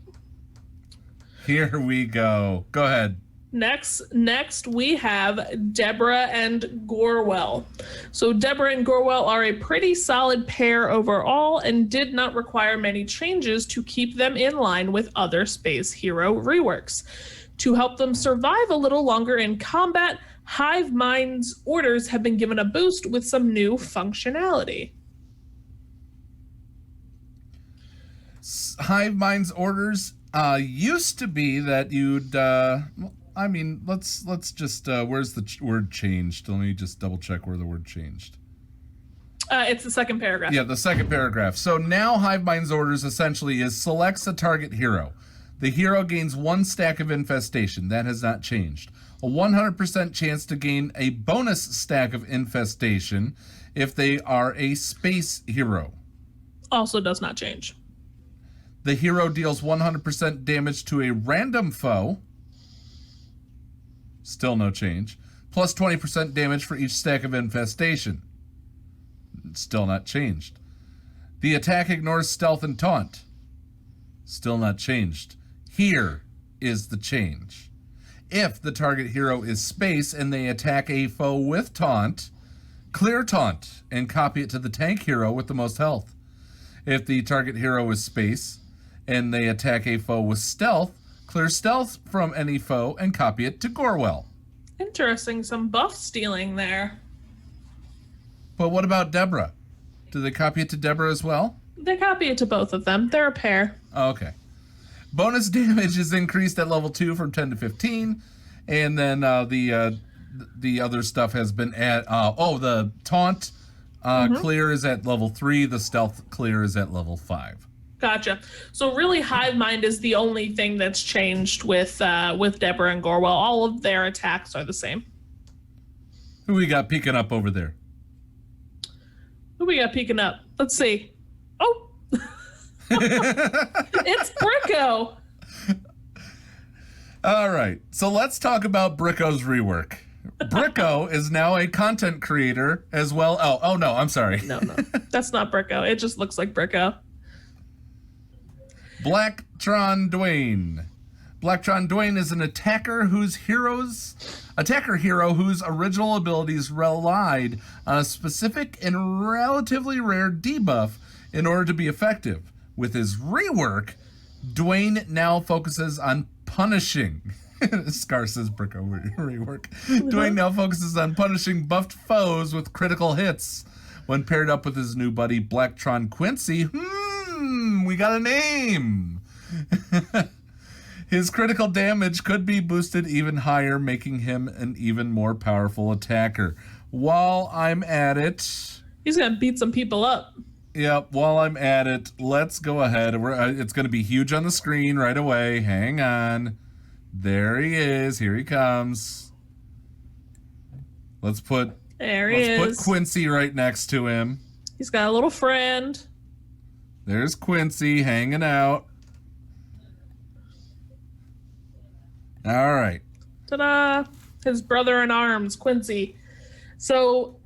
Here we go. Go ahead. Next we have Deborah and Gorwell. So Deborah and Gorwell are a pretty solid pair overall and did not require many changes to keep them in line with other Space Hero reworks. To help them survive a little longer in combat, Hive Mind's orders have been given a boost with some new functionality. Hive Mind's orders used to be that you'd let's just where's the word changed? Let me just double check where the word changed. It's the second paragraph. Yeah, the second paragraph. So now Hive Mind's orders essentially is selects a target hero. The hero gains 1 stack of infestation. That has not changed. A 100% chance to gain a bonus stack of infestation if they are a space hero. Also does not change. The hero deals 100% damage to a random foe. Still no change. Plus 20% damage for each stack of infestation. Still not changed. The attack ignores stealth and taunt. Still not changed. Here is the change. If the target hero is space and they attack a foe with taunt, clear taunt and copy it to the tank hero with the most health. If the target hero is space and they attack a foe with stealth, clear stealth from any foe and copy it to Gorwell. Interesting, some buff stealing there. But what about Deborah? Do they copy it to Deborah as well? They copy it to both of them. They're a pair. Oh, okay. Bonus damage is increased at level 2 from 10 to 15, and then the other stuff has been at the taunt clear is at level 3, the stealth clear is at level 5. Gotcha. So really, Hive Mind is the only thing that's changed with Deborah and Gorwell. All of their attacks are the same. Who we got peeking up over there? Who we got peeking up? Let's see. Oh, it's Bricko. All right, so let's talk about Bricko's rework. Bricko is now a content creator as well. Oh no, I'm sorry. No, that's not Bricko. It just looks like Bricko. Blacktron Dwayne. Blacktron Dwayne is an attacker hero whose original abilities relied on a specific and relatively rare debuff in order to be effective. With his rework, Dwayne now focuses on punishing. Scar says Bricko rework. Dwayne now focuses on punishing buffed foes with critical hits. When paired up with his new buddy Blacktron Quincy, we got a name. His critical damage could be boosted even higher, making him an even more powerful attacker. While I'm at it... He's going to beat some people up. Yep, while I'm at it, let's go ahead. It's going to be huge on the screen right away. Hang on. There he is. Here he comes. Let's put Quincy right next to him. He's got a little friend. There's Quincy hanging out. All right. Ta-da! his brother in arms, Quincy. So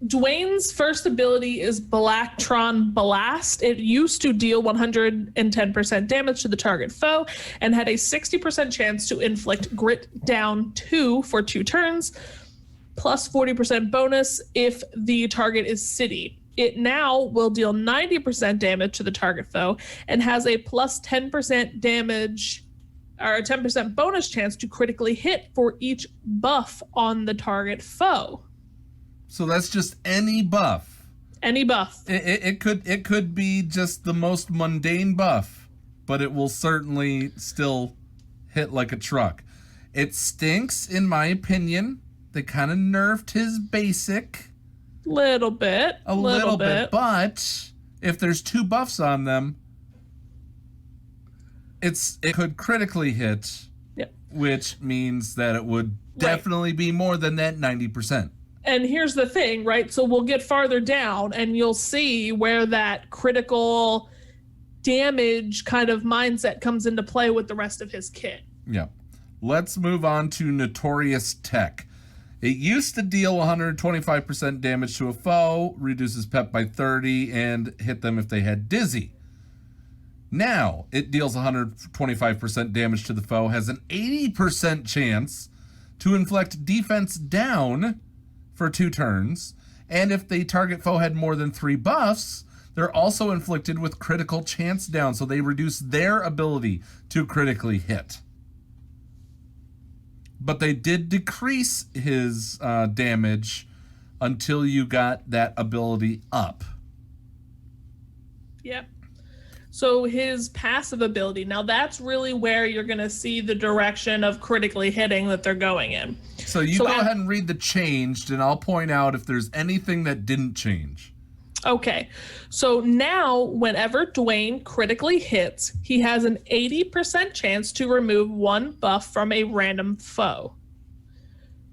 Dwayne's first ability is Blacktron Blast. It used to deal 110% damage to the target foe and had a 60% chance to inflict Grit Down 2 for 2 turns, plus 40% bonus if the target is city. It now will deal 90% damage to the target foe and has a plus 10% damage or a 10% bonus chance to critically hit for each buff on the target foe. So that's just any buff. Any buff. It could be just the most mundane buff, but it will certainly still hit like a truck. It stinks, in my opinion. They kind of nerfed his basic. Little bit. A little bit. But if there's 2 buffs on them, it could critically hit, yep. Which means that it would definitely be more than that 90%. And here's the thing, right? So we'll get farther down and you'll see where that critical damage kind of mindset comes into play with the rest of his kit. Yeah. Let's move on to Notorious Tech. It used to deal 125% damage to a foe, reduces pep by 30, and hit them if they had dizzy. Now, it deals 125% damage to the foe, has an 80% chance to inflict defense down for 2 turns, and if the target foe had more than 3 buffs, they're also inflicted with critical chance down, so they reduce their ability to critically hit. But they did decrease his damage until you got that ability up. Yep. So his passive ability, now that's really where you're going to see the direction of critically hitting that they're going in. So you go ahead and read the changed, and I'll point out if there's anything that didn't change. Okay. So now whenever Dwayne critically hits, he has an 80% chance to remove 1 buff from a random foe.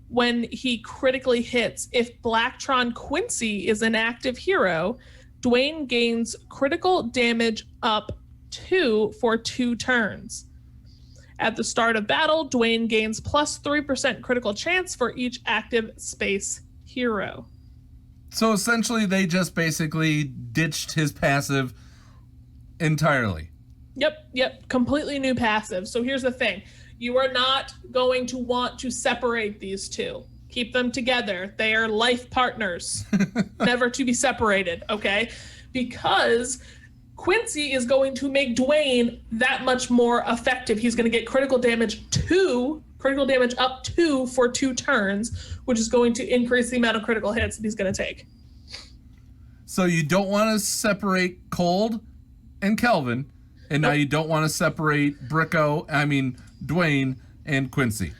When he critically hits, if Blacktron Quincy is an active hero, Dwayne gains critical damage up 2 for 2 turns. At the start of battle, Dwayne gains plus 3% critical chance for each active space hero. So essentially, they just basically ditched his passive entirely. Yep. Completely new passive. So here's the thing. You are not going to want to separate these two. Keep them together. They are life partners, never to be separated, okay? Because Quincy is going to make Dwayne that much more effective. He's going to get critical damage up 2 for 2 turns, which is going to increase the amount of critical hits that he's going to take. So you don't want to separate Cold and Kelvin, and now you don't want to separate Dwayne and Quincy.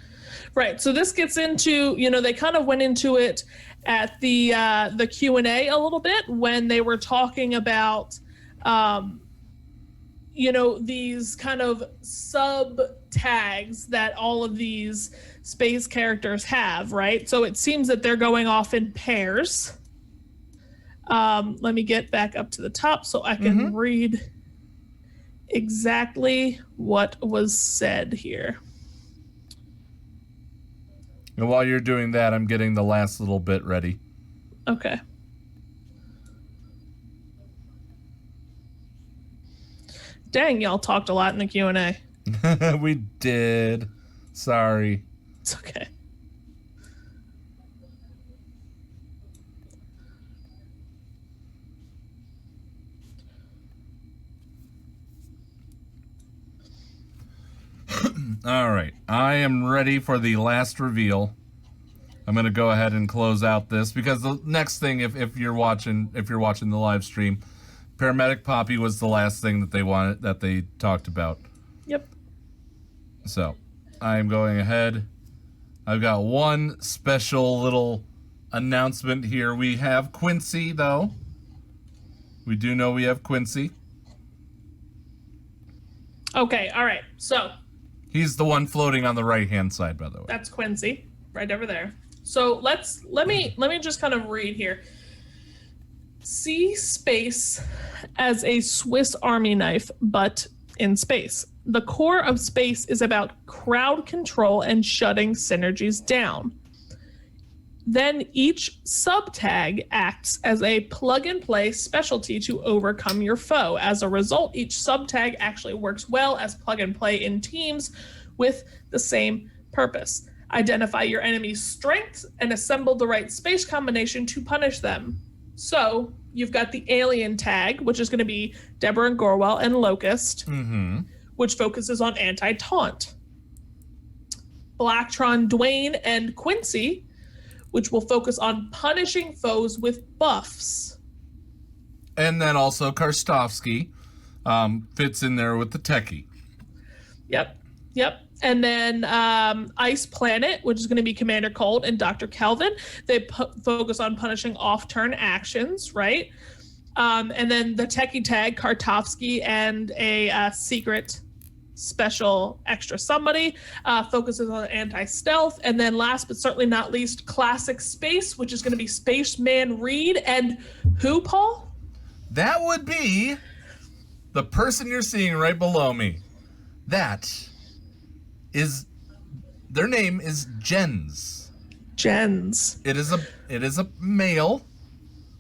Right. So this gets into, they kind of went into it at the Q&A a little bit when they were talking about, these kind of sub tags that all of these space characters have, right? So it seems that they're going off in pairs. Let me get back up to the top so I can read exactly what was said here. And while you're doing that, I'm getting the last little bit ready. Okay. Dang, y'all talked a lot in the Q&A. We did. Sorry. It's okay. All right, I am ready for the last reveal. I'm going to go ahead and close out this because the next thing, if you're watching the live stream, Paramedic Poppy was the last thing that they talked about. Yep. So, I'm going ahead. I've got one special little announcement here. We have Quincy, though. We do know we have Quincy. Okay, all right. So, he's the one floating on the right-hand side, by the way. that's Quincy, right over there. So let me just kind of read here. See space as a Swiss Army knife, but in space. The core of Space is about crowd control and shutting synergies down. Then each sub-tag acts as a plug-and-play specialty to overcome your foe. As a result, each sub-tag actually works well as plug-and-play in teams with the same purpose. Identify your enemy's strengths and assemble the right space combination to punish them. So you've got the alien tag, which is going to be Deborah and Gorwell and Locust, which focuses on anti-taunt. Blacktron, Dwayne, and Quincy, which will focus on punishing foes with buffs. And then also Karstovsky fits in there with the techie. Yep. And then Ice Planet, which is going to be Commander Colt and Dr. Kelvin. They focus on punishing off-turn actions, right? And then the techie tag, Kartovsky, and a secret special extra somebody focuses on anti-stealth. And then last but certainly not least, Classic Space, which is going to be Spaceman Reed. And who, Paul? That would be the person you're seeing right below me. That is, their name is Jens. Jens. It is a male.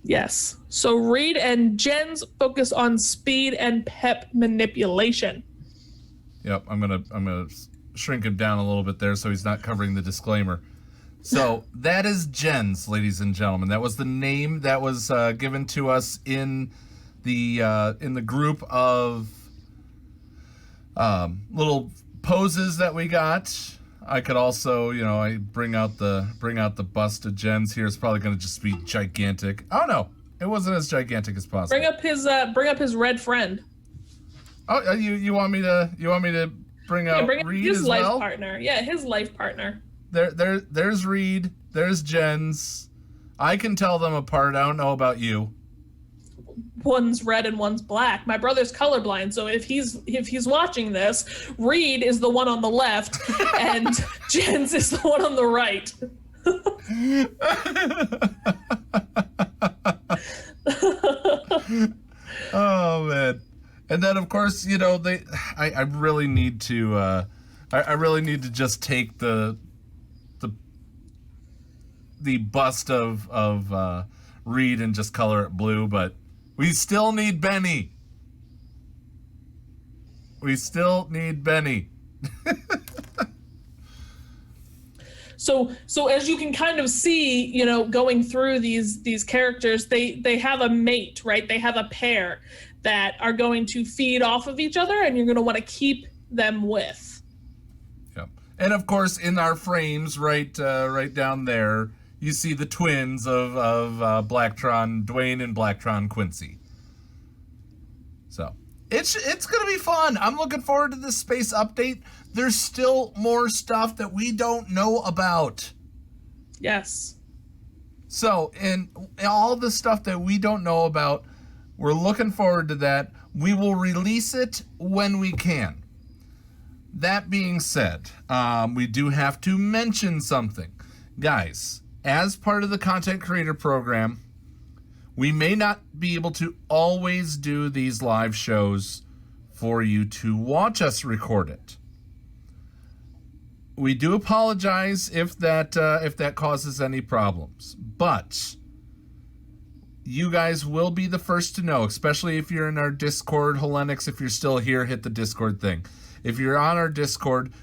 Yes. So Reed and Jens focus on speed and pep manipulation. Yep, I'm gonna shrink him down a little bit there so he's not covering the disclaimer. So that is Jens, ladies and gentlemen. That was the name that was given to us in the group of little poses that we got. I could also, I bring out the bust of Jens here. It's probably going to just be gigantic. Oh no, it wasn't as gigantic as possible. Bring up his red friend. Oh, you want me to bring out Reed his as life well? partner. Yeah, his life partner. There's Reed. There's Jens. I can tell them apart. I don't know about you. One's red and one's black. My brother's colorblind, so if he's watching this, Reed is the one on the left, and Jens is the one on the right. Oh man. And then, of course, I really need to, I really need to just take the bust of Reed and just color it blue, but we still need Benny. We still need Benny. So as you can kind of see, going through these characters, they have a mate, right? They have a pair that are going to feed off of each other, and you're going to want to keep them with. Yep. And of course, in our frames, right down there, you see the twins of Blacktron, Dwayne, and Blacktron Quincy. So it's going to be fun. I'm looking forward to this space update. There's still more stuff that we don't know about. Yes. So, in all the stuff that we don't know about, we're looking forward to that. We will release it when we can. That being said, we do have to mention something. Guys, as part of the content creator program, we may not be able to always do these live shows for you to watch us record it. We do apologize if that causes any problems, but you guys will be the first to know, especially if you're in our Discord. Helenix, if you're still here, hit the Discord thing. If you're on our Discord,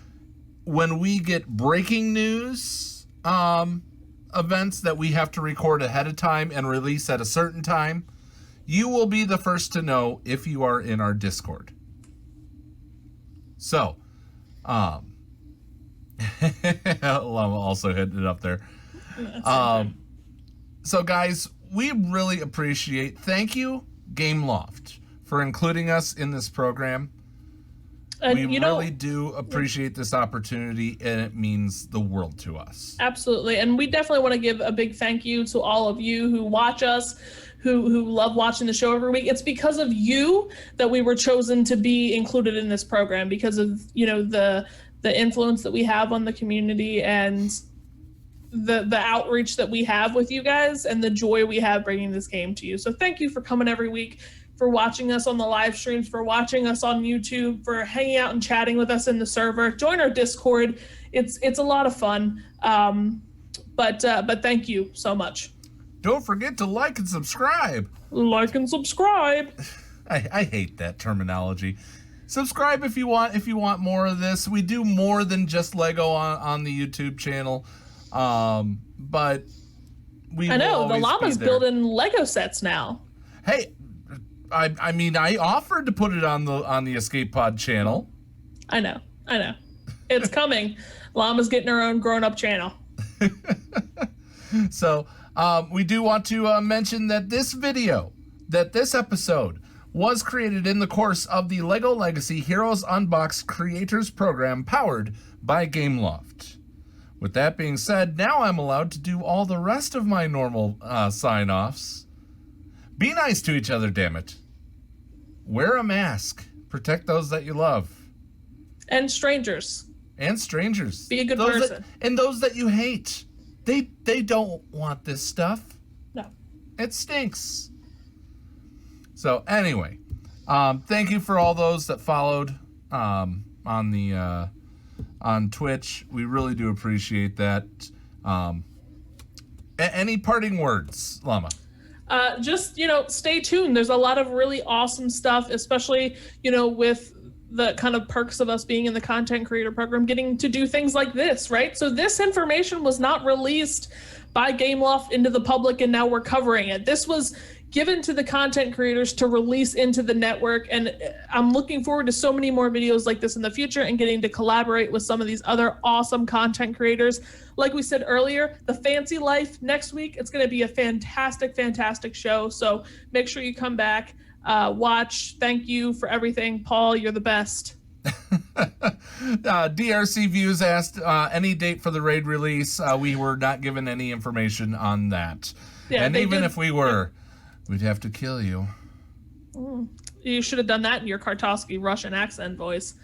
when we get breaking news events that we have to record ahead of time and release at a certain time, you will be the first to know if you are in our Discord. So, Llama also hitting it up there. So guys, we really appreciate, thank you, Gameloft, for including us in this program. And we really do appreciate this opportunity, and it means the world to us. Absolutely. And we definitely want to give a big thank you to all of you who watch us, who love watching the show every week. It's because of you that we were chosen to be included in this program, because of, the influence that we have on the community and the outreach that we have with you guys and the joy we have bringing this game to you. So thank you for coming every week. for watching us on the live streams, for watching us on YouTube, for hanging out and chatting with us in the server. Join our Discord. It's a lot of fun. But thank you so much. Don't forget to like and subscribe. Like and subscribe. I hate that terminology. Subscribe if you want more of this. We do more than just Lego on the YouTube channel. But I know the llama's building Lego sets now. Hey, I mean I offered to put it on the Escape Pod channel. I know. It's coming. Llama's getting her own grown-up channel. So we do want to mention that this episode was created in the course of the LEGO Legacy Heroes Unboxed Creators program powered by Gameloft. With that being said, now I'm allowed to do all the rest of my normal sign-offs. Be nice to each other, damn it. Wear a mask. Protect those that you love. And strangers. Be a good person. And those that you hate. They don't want this stuff. No. It stinks. So anyway, thank you for all those that followed on Twitch. We really do appreciate that. Any parting words, Llama? Just, stay tuned. There's a lot of really awesome stuff, especially, with the kind of perks of us being in the content creator program, getting to do things like this, right? So this information was not released by Gameloft into the public, and now we're covering it. This was given to the content creators to release into the network, and I'm looking forward to so many more videos like this in the future and getting to collaborate with some of these other awesome content creators. Like we said earlier, the Fancy Life next week, it's going to be a fantastic show, so make sure you come back, watch. Thank you for everything. Paul, you're the best. DRC Views asked any date for the raid release. We were not given any information on that. Yeah, and even if we were, we'd have to kill you. You should have done that in your Kartovsky Russian accent voice.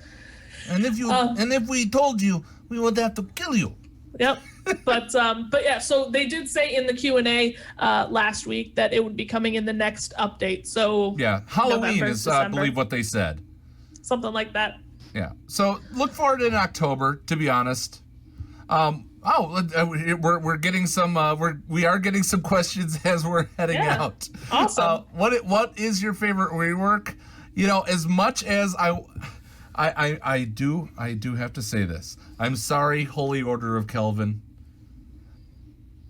And if we told you, we would have to kill you. Yep. But yeah, so they did say in the Q&A last week that it would be coming in the next update. So yeah, Halloween is I believe what they said. Something like that. Yeah. So look for it in October, to be honest. We're getting some we are getting some questions as we're heading out. Awesome. What is your favorite rework? As much as I do have to say this. I'm sorry, Holy Order of Kelvin.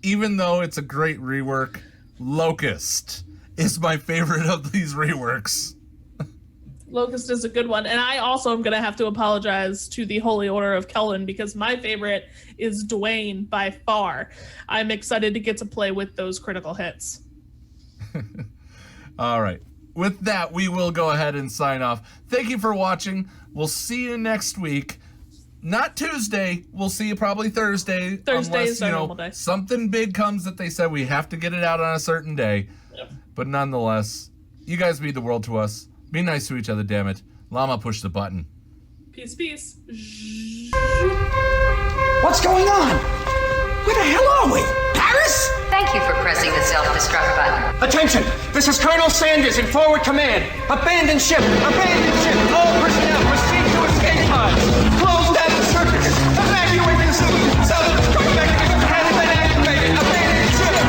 Even though it's a great rework, Locust is my favorite of these reworks. Locust is a good one. And I also am going to have to apologize to the Holy Order of Kelvin because my favorite is Dwayne by far. I'm excited to get to play with those critical hits. All right. With that, we will go ahead and sign off. Thank you for watching. We'll see you next week. Not Tuesday. We'll see you probably Thursday. Thursday is our normal day. Something big comes that they said we have to get it out on a certain day. Yep. But nonetheless, you guys mean the world to us. Be nice to each other, damn it. Llama, push the button. Peace. What's going on? Where the hell are we? Paris? Thank you for pressing the self-destruct button. Attention! This is Colonel Sanders in forward command. Abandon ship! All personnel proceed to escape pods. Close down the circuits. Evacuate the city. Self-destruct mechanism has been activated. Abandon ship!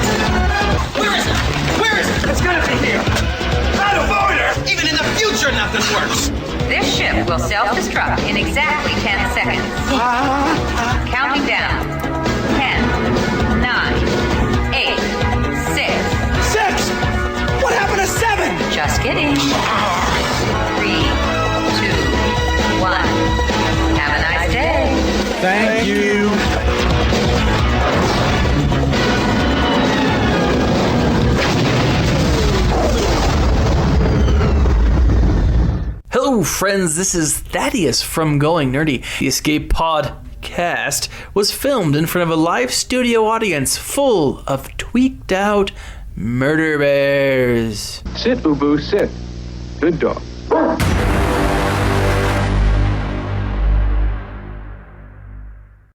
Where is it? It's gonna be here. Out of order! Even in the future, nothing works. This ship will self-destruct in exactly 10 seconds. Counting down. 10, 9, 8, 6. 6! What happened to 7? Just kidding. 3, 2, 1. Have a nice day. Thank you. Hello friends, this is Thaddeus from Going Nerdy. The Escape Podcast was filmed in front of a live studio audience full of tweaked out murder bears. Sit, Boo Boo, sit. Good dog.